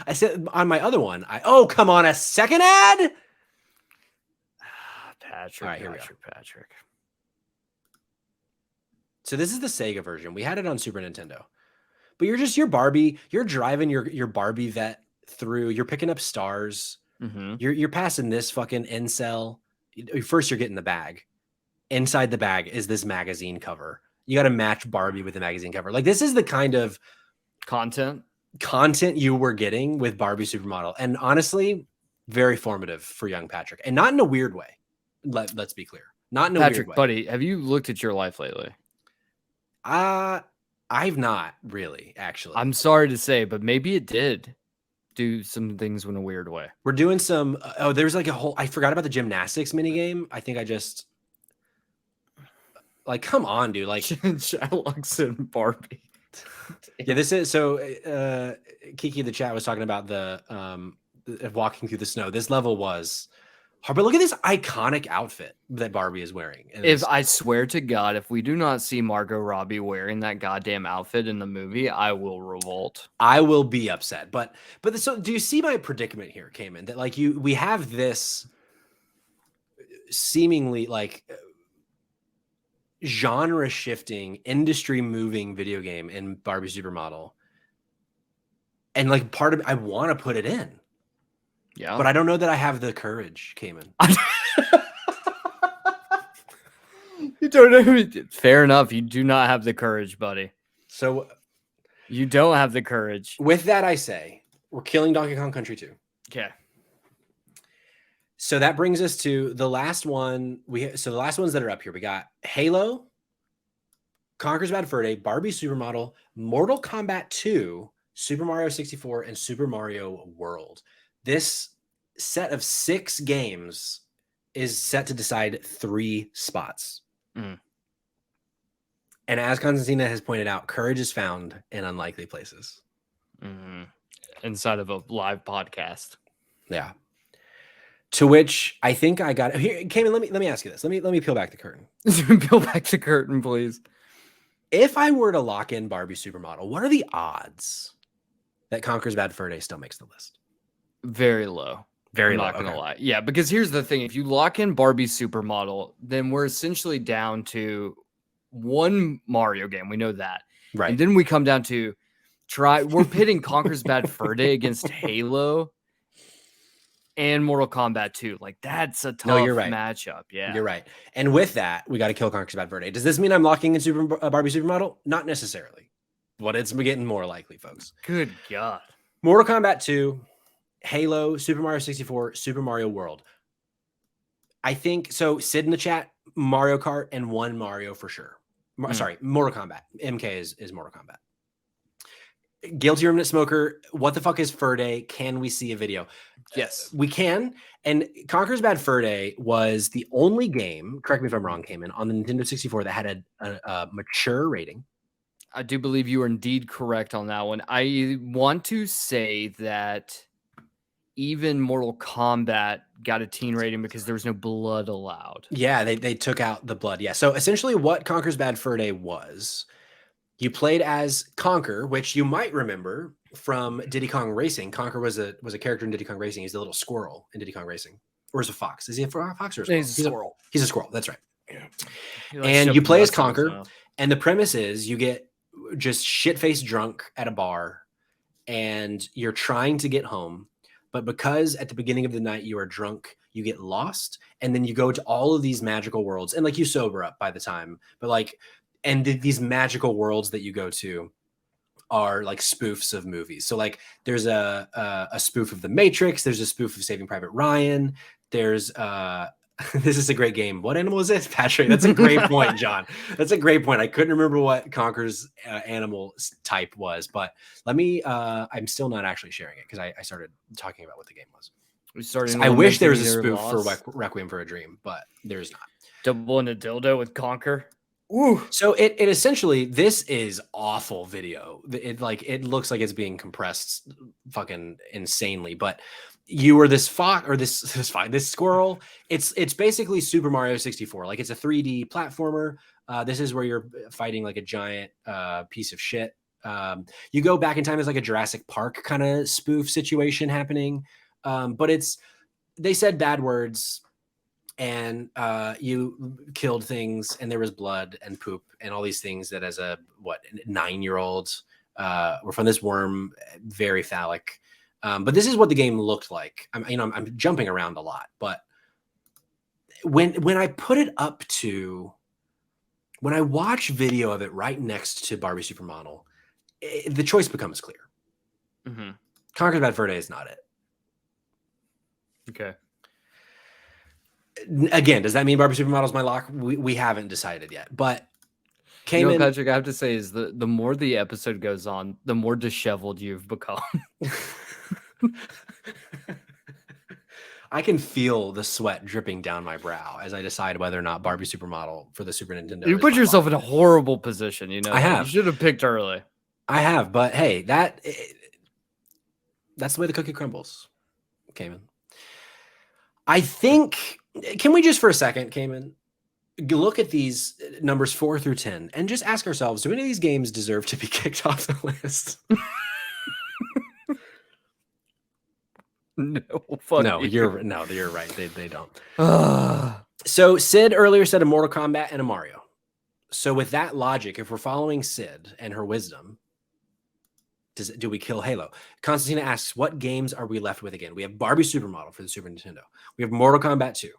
I said on my other one, come on, a second ad? Patrick. All right, here Patrick. So this is the Sega version. We had it on Super Nintendo. But you're Barbie, you're driving your Barbie vet through, you're picking up stars. Mm-hmm. You're passing this fucking incel. First you're getting the bag. Inside the bag is this magazine cover. You got to match Barbie with the magazine cover. Like, this is the kind of content you were getting with Barbie Supermodel. And honestly, very formative for young Patrick. And not in a weird way. Let's be clear. Not in a weird way. Buddy, have you looked at your life lately? I've not really, actually. I'm sorry to say, but maybe it did do some things in a weird way. We're doing some. There's like a whole. I forgot about the gymnastics minigame. I think I just. Like, come on, dude. Like, Shylock's and Barbie. Yeah, this is so. Kiki, the chat was talking about the walking through the snow. This level was hard, but look at this iconic outfit that Barbie is wearing. And If I swear to God, if we do not see Margot Robbie wearing that goddamn outfit in the movie, I will revolt. I will be upset. But so do you see my predicament here, Cayman? That like we have this seemingly like genre shifting, industry moving video game in Barbie Supermodel. And like part of I want to put it in. Yeah. But I don't know that I have the courage, Cayman. You don't know. Fair enough. You do not have the courage, buddy. So you don't have the courage. With that, I say we're killing Donkey Kong Country 2. Okay. So that brings us to the last one. So the last ones that are up here, we got Halo, Conker's Bad Fur Day, Barbie Supermodel, Mortal Kombat 2, Super Mario 64, and Super Mario World. This set of 6 games is set to decide 3 spots. Mm. And as Constantina has pointed out, courage is found in unlikely places. Mm-hmm. Inside of a live podcast. Yeah. To which I think I got here. Cayman, let me ask you this. Let me peel back the curtain. Peel back the curtain, please. If I were to lock in Barbie Supermodel, what are the odds that Conker's Bad Fur Day still makes the list? Very low. Very I'm low. not gonna lie. Yeah, because here's the thing: if you lock in Barbie Supermodel, then we're essentially down to one Mario game. We know that, right? And then we come down to we're pitting Conker's Bad Fur Day against Halo and Mortal Kombat 2. Like that's a tough matchup. Yeah, you're right. And with that, we got to kill Conker's Bad Fur Day. Does this mean I'm locking in Barbie Supermodel? Not necessarily, but it's getting more likely, folks. Good God. Mortal Kombat 2, Halo, Super Mario 64, Super Mario World. I think so. Sid in the chat, Mario Kart and one Mario for sure. Sorry, Mortal Kombat. MK is Mortal Kombat. Guilty Remnant Smoker, what the fuck is Fur Day? Can we see a video? Yes, we can. And Conker's Bad Fur Day was the only game, correct me if I'm wrong, Cayman, on the Nintendo 64 that had a mature rating. I do believe you are indeed correct on that one. I want to say that even Mortal Kombat got a teen rating because there was no blood allowed. Yeah, they took out the blood. Yeah. So essentially what Conker's Bad Fur Day was, you played as Conker, which you might remember from Diddy Kong Racing. Conker was a character in Diddy Kong Racing. He's the little squirrel in Diddy Kong Racing. Or is a fox? Is he a fox or a squirrel? He's a squirrel. He's a squirrel. That's right. Yeah. And you play as Conker. And the premise is you get just shit-faced drunk at a bar and you're trying to get home. But because at the beginning of the night you are drunk, you get lost. And then you go to all of these magical worlds. And like you sober up by the time. But like, and these magical worlds that you go to are like spoofs of movies. So like there's a spoof of The Matrix. There's a spoof of Saving Private Ryan. There's this is a great game. What animal is it, Patrick? That's a great point, John. That's a great point. I couldn't remember what Conker's animal type was, but let me. I'm still not actually sharing it because I started talking about what the game was. We started. I wish there was a spoof for Requiem for a Dream, but there's not. Double in a dildo with Conker. Ooh. So it essentially, this is awful video. It looks like it's being compressed fucking insanely, but you were this fox or this squirrel. It's basically Super Mario 64. Like it's a 3D platformer. This is where you're fighting like a giant piece of shit. You go back in time as like a Jurassic Park kind of spoof situation happening. But they said bad words. And you killed things and there was blood and poop and all these things that as a 9-year-old were from this worm, very phallic. But this is what the game looked like. I'm jumping around a lot, but when I put it up to, when I watch video of it right next to Barbie Supermodel, the choice becomes clear. Mm-hmm. Conker's Bad Fur Day is not it. Okay. Again, does that mean Barbie Supermodel is my lock? We haven't decided yet, but Cayman, Patrick, I have to say is the more the episode goes on, the more disheveled you've become. I can feel the sweat dripping down my brow as I decide whether or not Barbie Supermodel for the Super Nintendo. You put yourself in a horrible position. You know, I have. You should have picked early. I have, but hey, that's the way the cookie crumbles, Cayman. I think, can we just for a second, Cayman, look at these numbers 4 through 10 and just ask ourselves, do any of these games deserve to be kicked off the list? No, fuck No, you. you're right. They don't. So Sid earlier said a Mortal Kombat and a Mario. So with that logic, if we're following Sid and her wisdom, do we kill Halo? Constantina asks, what games are we left with again? We have Barbie Supermodel for the Super Nintendo. We have Mortal Kombat 2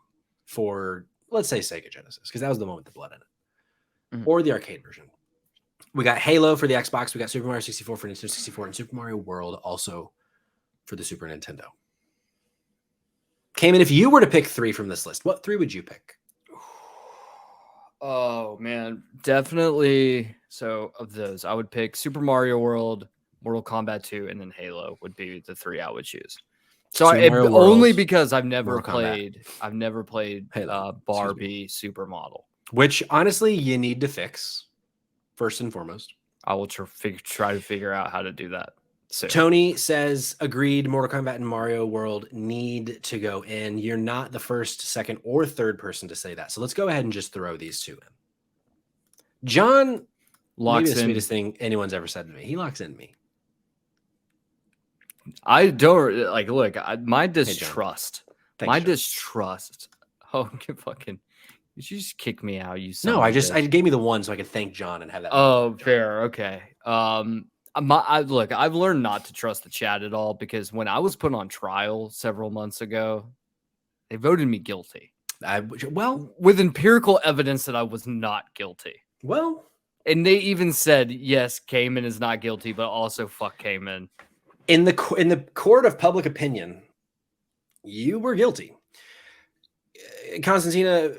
for, let's say, Sega Genesis, because that was the one with the blood in it. Or the arcade version. We got Halo for the Xbox. We got Super Mario 64 for Nintendo 64 and Super Mario World also for the Super Nintendo. Cayman, if you were to pick 3 from this list, what 3 would you pick? Oh man, definitely. So of those, I would pick Super Mario World, Mortal Kombat 2, and then Halo would be the 3 I would choose. So only because I've never played Halo, Barbie Supermodel, which honestly you need to fix first and foremost. I will try to figure out how to do that. So Tony says, agreed, Mortal Kombat and Mario World need to go in. You're not the first, second, or third person to say that. So let's go ahead and just throw these 2 in. John locks maybe the sweetest thing anyone's ever said to me. He locks in me. I don't like look, my distrust. Hey, my distrust. Oh, fucking. Did you just kick me out? No, I gave me the one so I could thank John and have that. Oh, fair. Okay. Look, I've learned not to trust the chat at all because when I was put on trial several months ago, they voted me guilty. With empirical evidence that I was not guilty. Well, and they even said, yes, Cayman is not guilty, but also fuck Cayman. In the court of public opinion, you were guilty. Constantina,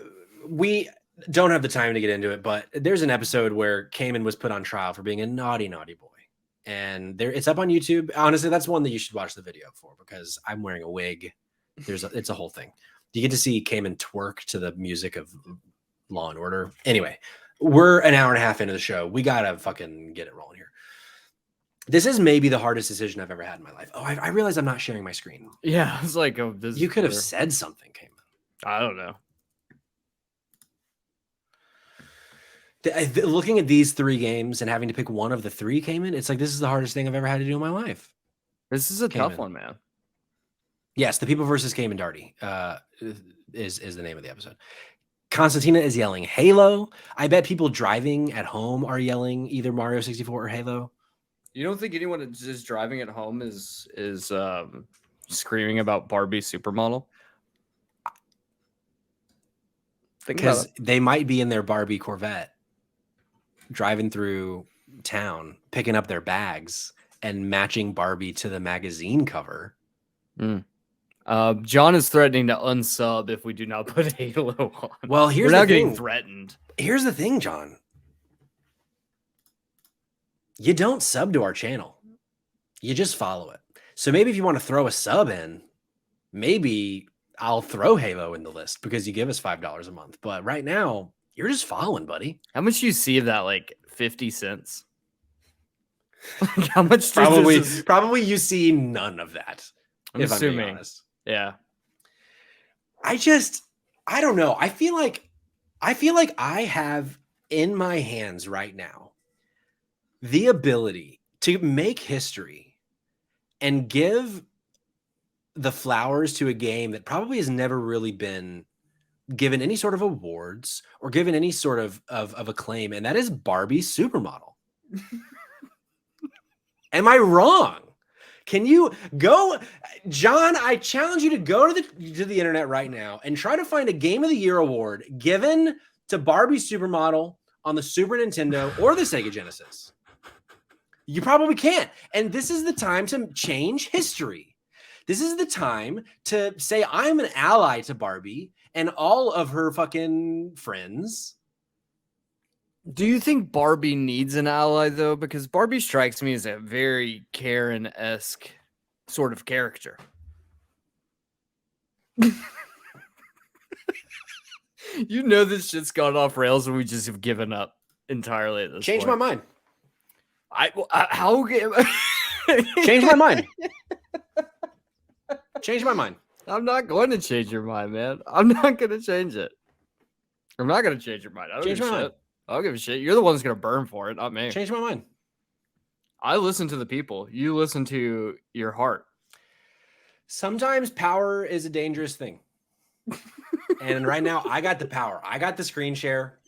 we don't have the time to get into it, but there's an episode where Cayman was put on trial for being a naughty, naughty boy. And it's up on YouTube. Honestly, that's one that you should watch the video for because I'm wearing a wig. It's a whole thing. You get to see Cayman twerk to the music of Law and Order. Anyway, we're an hour and a half into the show. We gotta fucking get it rolling here. This is maybe the hardest decision I've ever had in my life. Oh, I realize I'm not sharing my screen. Yeah, it's like, you could have said something, Cayman. I don't know. Looking at these 3 games and having to pick one of the 3, Cayman, it's like this is the hardest thing I've ever had to do in my life. This is a tough one, man. Yes, The People versus Cayman Darty is the name of the episode. Constantina is yelling Halo. I bet people driving at home are yelling either Mario 64 or Halo. You don't think anyone is driving at home is screaming about Barbie Supermodel? Because they might be in their Barbie Corvette driving through town, picking up their bags and matching Barbie to the magazine cover. John is threatening to unsub if we do not put Halo on. Well, we're now getting threatened. Here's the thing, John. You don't sub to our channel. You just follow it. So maybe if you want to throw a sub in, maybe I'll throw Halo in the list because you give us $5 a month. But right now, you're just following, buddy. How much do you see of that? Like 50 cents? How much? Probably you see none of that. I'm assuming. I'm being honest. Yeah. I don't know. I feel like I have in my hands right now the ability to make history and give the flowers to a game that probably has never really been given any sort of awards or given any sort of acclaim, and that is Barbie Supermodel. Am I wrong? Can you go, John? I challenge you to go to the internet right now and try to find a Game of the Year award given to Barbie Supermodel on the Super Nintendo or the Sega Genesis. You probably can't. And this is the time to change history. This is the time to say I'm an ally to Barbie and all of her fucking friends. Do you think Barbie needs an ally, though? Because Barbie strikes me as a very Karen-esque sort of character. You know this shit's gone off rails and we just have given up entirely at this point. Change my mind. How Change my mind. Change my mind. I'm not going to change your mind, man. I'm not going to change it. I'm not going to change your mind. I don't Change give a my shit. mind. I don't give a shit. You're the one that's going to burn for it, not me. Change my mind. I listen to the people. You listen to your heart. Sometimes power is a dangerous thing. And right now I got the power. I got the screen share.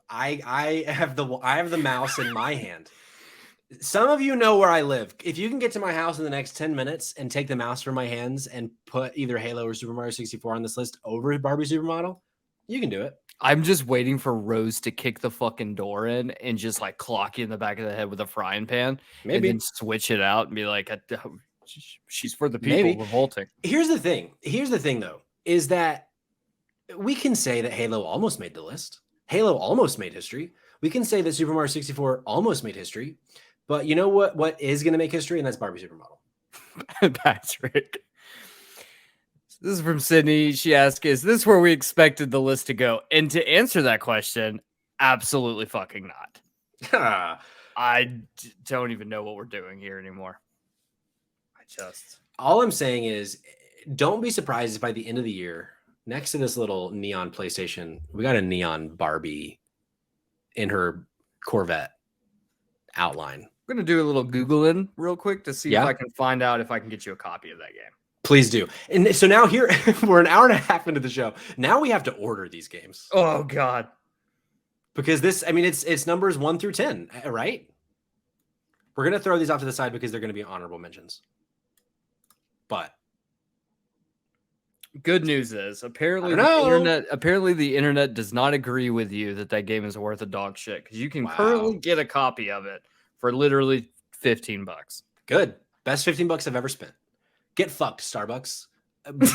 I have the mouse in my hand. Some of you know where I live. If you can get to my house in the next 10 minutes and take the mouse from my hands and put either Halo or Super Mario 64 on this list over Barbie Supermodel, you can do it. I'm just waiting for Rose to kick the fucking door in and just like clock you in the back of the head with a frying pan. Maybe. And then switch it out and be like, she's for the people Maybe. revolting. Here's the thing, though, is that we can say that Halo almost made the list. Halo almost made history. We can say that Super Mario 64 almost made history. But you know what is going to make history? And that's Barbie Supermodel. Patrick. This is from Sydney. She asked, is this where we expected the list to go? And to answer that question, absolutely fucking not. I don't even know what we're doing here anymore. All I'm saying is don't be surprised if by the end of the year, next to this little neon PlayStation, we got a neon Barbie in her Corvette outline. I'm going to do a little Googling real quick to see if I can find out if I can get you a copy of that game. Please do. And so now here, we're an hour and a half into the show. Now we have to order these games. Oh, God. Because it's numbers 1 through 10, right? We're going to throw these off to the side because they're going to be honorable mentions. But good news is apparently the internet does not agree with you that game is worth a dog shit because you can currently get a copy of it for literally $15. Good. Best $15 I've ever spent. Get fucked, Starbucks.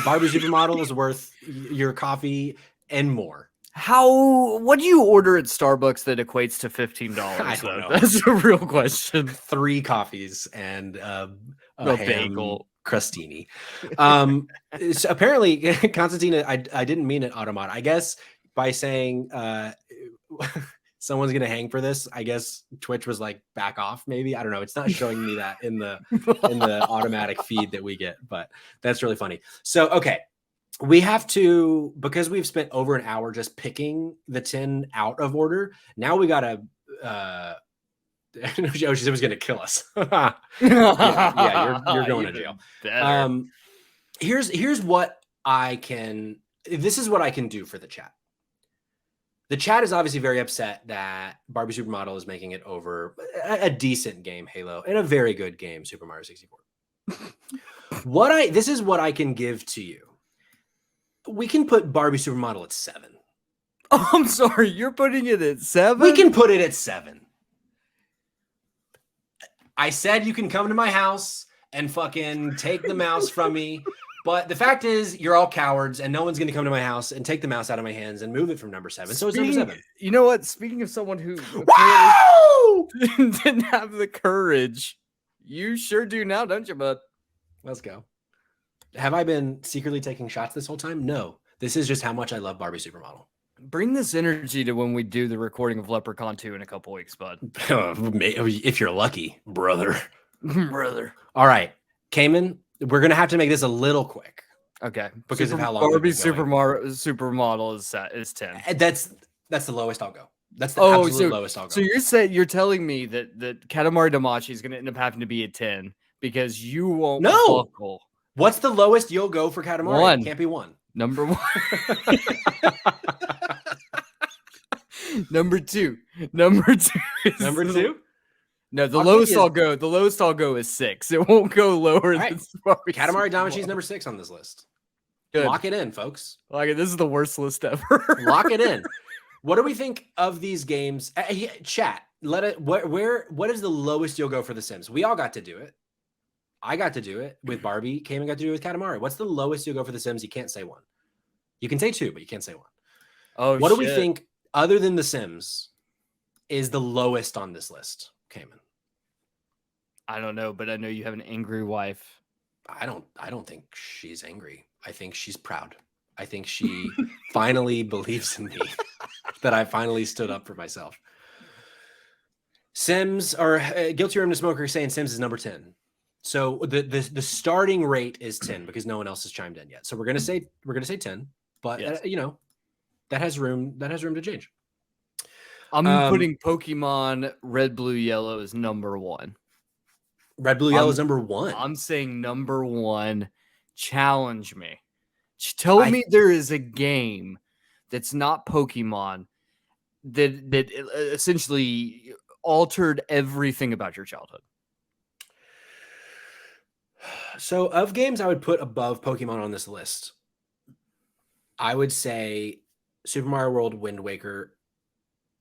Barbie Supermodel is worth your coffee and more. What do you order at Starbucks that equates to $15? I don't know. That's a real question. 3 coffees and a bagel crostini. So apparently, Constantina, I didn't mean it, Automata. I guess by saying someone's gonna hang for this, I guess Twitch was like, back off. Maybe, I don't know. It's not showing me that in the automatic feed that we get, but that's really funny. So okay. We have to, because we've spent over an hour just picking the 10 out of order. Now we got to, she said was going to kill us. yeah, you're going to jail. Here's what this is what I can do for the chat. The chat is obviously very upset that Barbie Supermodel is making it over a decent game, Halo, and a very good game, Super Mario 64. This is what I can give to you. We can put Barbie Supermodel at 7. Oh, I'm sorry. You're putting it at 7? We can put it at 7. I said you can come to my house and fucking take the mouse from me. But the fact is, you're all cowards, and no one's going to come to my house and take the mouse out of my hands and move it from number 7. So it's number 7. You know what? Speaking of someone who didn't have the courage, you sure do now, don't you, bud? Let's go. Have I been secretly taking shots this whole time? No. This is just how much I love Barbie Supermodel. Bring this energy to when we do the recording of Leprechaun 2 in a couple weeks, bud. If you're lucky, brother. Brother. All right. Cayman, we're going to have to make this a little quick. Okay. Because of how long Barbie Supermodel is 10. That's the lowest I'll go. That's the absolute lowest I'll go. So you're telling me that Katamari Damacy is going to end up having to be a 10 because you won't buckle. What's the lowest you'll go for Katamari? 1. It can't be 1. Number 1. Number 2. Number 2. Number 2? No, the lowest I'll go is 6. It won't go lower than Katamari Damacy is number 6 on this list. Good. Lock it in, folks. This is the worst list ever. Lock it in. What do we think of these games? Chat. What is the lowest you'll go for The Sims? We all got to do it. I got to do it with Barbie. Cayman got to do it with Katamari. What's the lowest you'll go for The Sims? You can't say 1. You can say 2, but you can't say 1. Oh, what do we think, other than The Sims, is the lowest on this list, Cayman? I don't know, but I know you have an angry wife. I don't think she's angry. I think she's proud. I think she finally believes in me, that I finally stood up for myself. Sims or Guilty Room to Smoker is saying Sims is number 10. So the starting rate is 10 because no one else has chimed in yet. So we're gonna say 10, but Yes. that has room to change. I'm putting Pokemon Red, Blue, Yellow as number 1. Red, Blue, Yellow is number 1. I'm saying number 1. Challenge me. Tell me there is a game that's not Pokemon that essentially altered everything about your childhood. So of games I would put above Pokemon on this list, I would say Super Mario World, Wind Waker,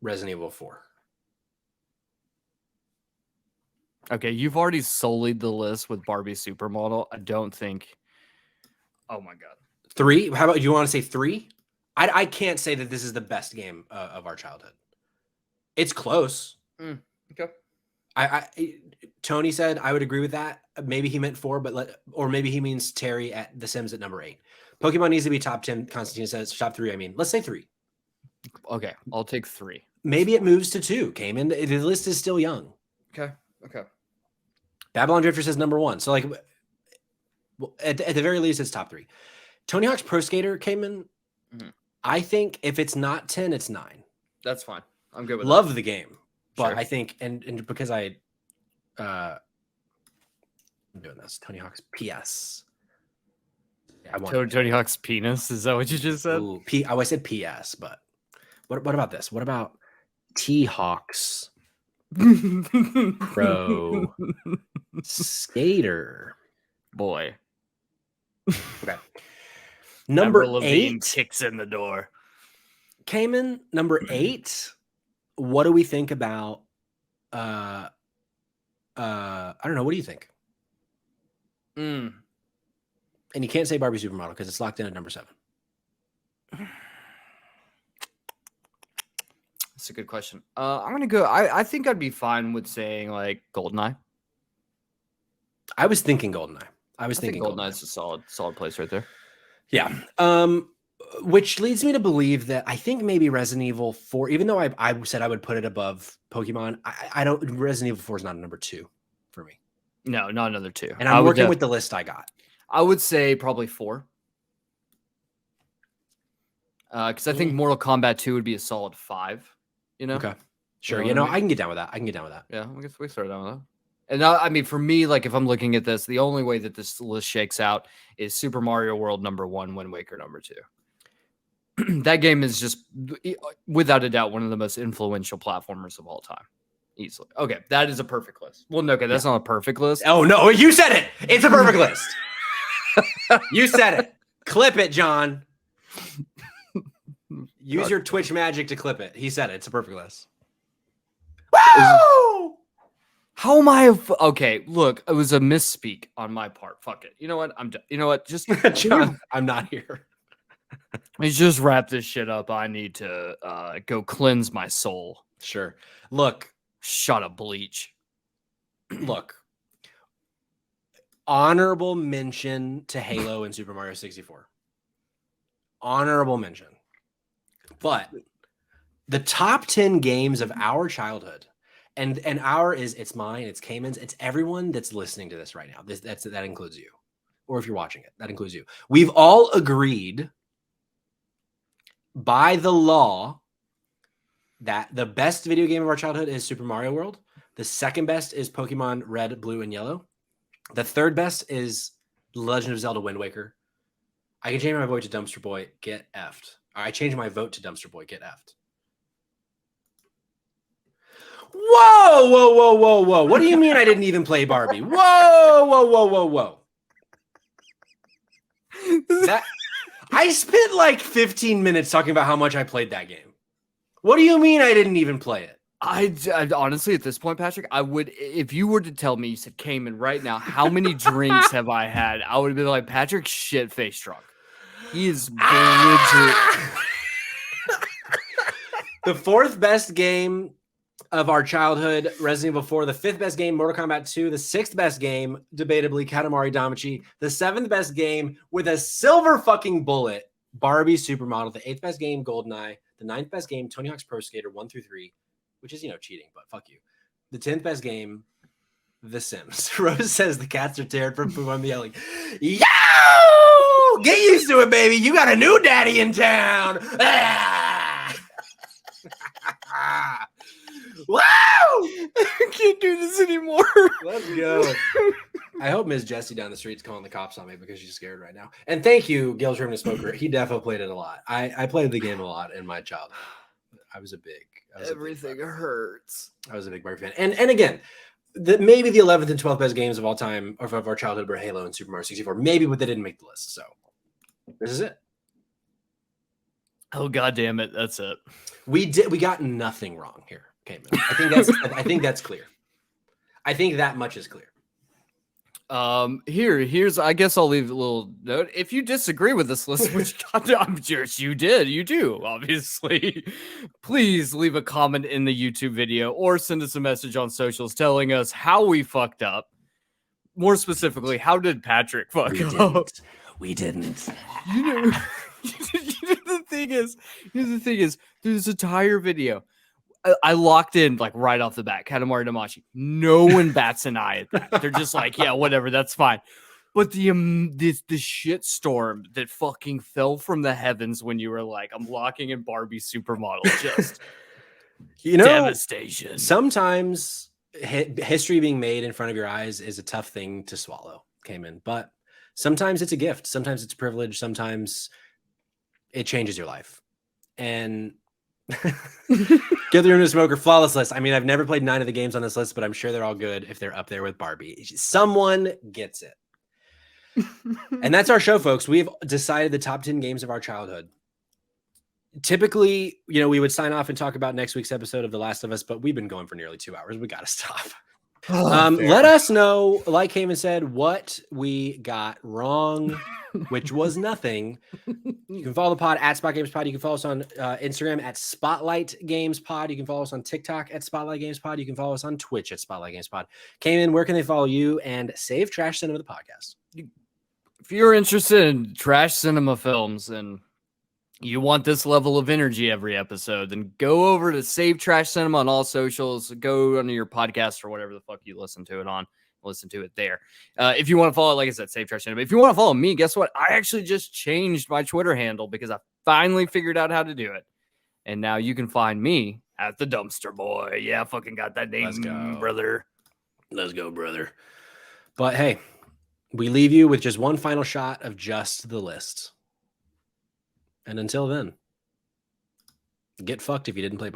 Resident Evil 4. Okay, you've already sullied the list with Barbie Supermodel. I don't think. Oh my god. 3? How about, do you want to say 3? I can't say that this is the best game of our childhood. It's close. Okay. Tony said I would agree with that. Maybe he meant 4, or maybe he means Terry at The Sims at number 8. Pokemon needs to be top 10. Constantine says top 3. I mean, let's say 3. Okay, I'll take 3. Maybe it moves to 2. Cayman. The list is still young. Okay. Babylon Drifter says number 1. So at the very least, it's top 3. Tony Hawk's Pro Skater Cayman. Mm-hmm. I think if it's not 10, it's 9. That's fine. I'm good with Love that. the game, but sure. I think and because I'm doing this, Tony Hawk's PS. Tony Hawk's penis. Is that what you just said? Ooh, I said PS, but what about this? What about T Hawk's Pro Skater? Boy. Okay. Number 8 kicks in the door. Cayman, number 8. What do we think about I don't know, what do you think? And you can't say Barbie Supermodel because it's locked in at number 7. That's a good question. I'm gonna go. I think I'd be fine with saying like GoldenEye. I was thinking GoldenEye. I think GoldenEye's a solid place right there. Yeah. Which leads me to believe that I think maybe Resident Evil 4, even though I said I would put it above Pokemon, I don't. Resident Evil 4 is not a number 2 for me. No, not another 2. And I'm working with the list I got. I would say probably 4. Because I think Mortal Kombat 2 would be a solid 5. You know? Okay. Sure. You know I can get down with that. Yeah, I guess we throw down with that. And now, I mean, for me, like if I'm looking at this, the only way that this list shakes out is Super Mario World number 1, Wind Waker number 2. That game is just, without a doubt, one of the most influential platformers of all time. Easily. Okay, that is a perfect list. Well, no, okay, that's not a perfect list. Oh, no, you said it. It's a perfect list. You said it. Clip it, John. Use your Twitch magic to clip it. He said it. It's a perfect list. Woo! How am I? Okay, look, it was a misspeak on my part. Fuck it. You know what? I'm done. You know what? Just John, I'm not here. Let's just wrap this shit up. I need to go cleanse my soul. Sure. Look. Shut up, bleach. Look. Honorable mention to Halo and Super Mario 64. Honorable mention. But the top 10 games of our childhood, and our is, it's mine, it's Cayman's, it's everyone that's listening to this right now. That includes you. Or if you're watching it, that includes you. We've all agreed by the law that the best video game of our childhood is Super Mario World. The second best is Pokemon Red, Blue, and Yellow. The third best is Legend of Zelda Wind Waker. I can change my vote to Dumpster Boy. Get effed. I changed my vote to Dumpster Boy. Get effed. Whoa. What do you mean I didn't even play Barbie? Whoa. I spent like 15 minutes talking about how much I played that game. What do you mean I didn't even play it? I honestly, at this point, Patrick, I would, if you were to tell me, you said, Cayman, right now, how many drinks have I had? I would have been like, Patrick's shit-faced drunk. He is The fourth best game of our childhood, Resident Evil 4. The fifth best game, Mortal Kombat 2. The sixth best game, debatably, Katamari Damacy. The seventh best game, with a silver fucking bullet, Barbie Supermodel. The eighth best game, GoldenEye. The ninth best game, Tony Hawk's Pro Skater 1 through 3, which is, cheating, but fuck you. The 10th best game, The Sims. Rose says the cats are tearing from poo. I'm yelling, yo! Get used to it, baby. You got a new daddy in town. Ah! Wow! I can't do this anymore. Let's go. I hope Miss Jessie down the street's calling the cops on me because she's scared right now. And thank you, Gil's Room to Smoker. He definitely played it a lot. I played the game a lot in my childhood. Everything hurts. I was a big Barbie fan. And again, maybe the 11th and 12th best games of all time of our childhood were Halo and Super Mario 64. Maybe, but they didn't make the list. So this is it. Oh, God damn it. That's it. We got nothing wrong here, Cayman. I think that's clear. I think that much is clear. Here's I guess I'll leave a little note. If you disagree with this list, which I'm sure you do, obviously, please leave a comment in the YouTube video or send us a message on socials telling us how we fucked up. More specifically, how did Patrick fuck up? We didn't. You know, the thing is, through this entire video, I locked in like right off the bat, Katamari Damacy. No one bats an eye at that. They're just like, yeah, whatever, that's fine. But the shit storm that fucking fell from the heavens when you were like, I'm locking in Barbie Supermodel, just devastation. Sometimes history being made in front of your eyes is a tough thing to swallow, Cayman. But sometimes it's a gift. Sometimes it's a privilege. Sometimes it changes your life. And Get the Room to Smoker, flawless list. I mean, I've never played 9 of the games on this list, but I'm sure they're all good if they're up there with Barbie. Someone gets it. And that's our show, folks. We've decided the top 10 games of our childhood. Typically, we would sign off and talk about next week's episode of The Last of Us, but we've been going for nearly 2 hours. We got to stop. Let us know, like Cayman said, what we got wrong, which was nothing. You can follow the pod at Spot Games Pod. You can follow us on Instagram at Spotlight Games Pod. You can follow us on TikTok at Spotlight Games Pod. You can follow us on Twitch at Spotlight Games Pod. Cayman, where can they follow you and Save Trash Cinema, the podcast? If you're interested in trash cinema films and you want this level of energy every episode, then go over to Save Trash Cinema on all socials. Go under your podcast or whatever the fuck you listen to it on. Listen to it there. If you want to follow, like I said, Save Trash Cinema. If you want to follow me, guess what? I actually just changed my Twitter handle because I finally figured out how to do it. And now you can find me at the Dumpster Boy. Yeah, I fucking got that name, brother. Let's go, brother. But hey, we leave you with just one final shot of just the list. And until then, get fucked if you didn't play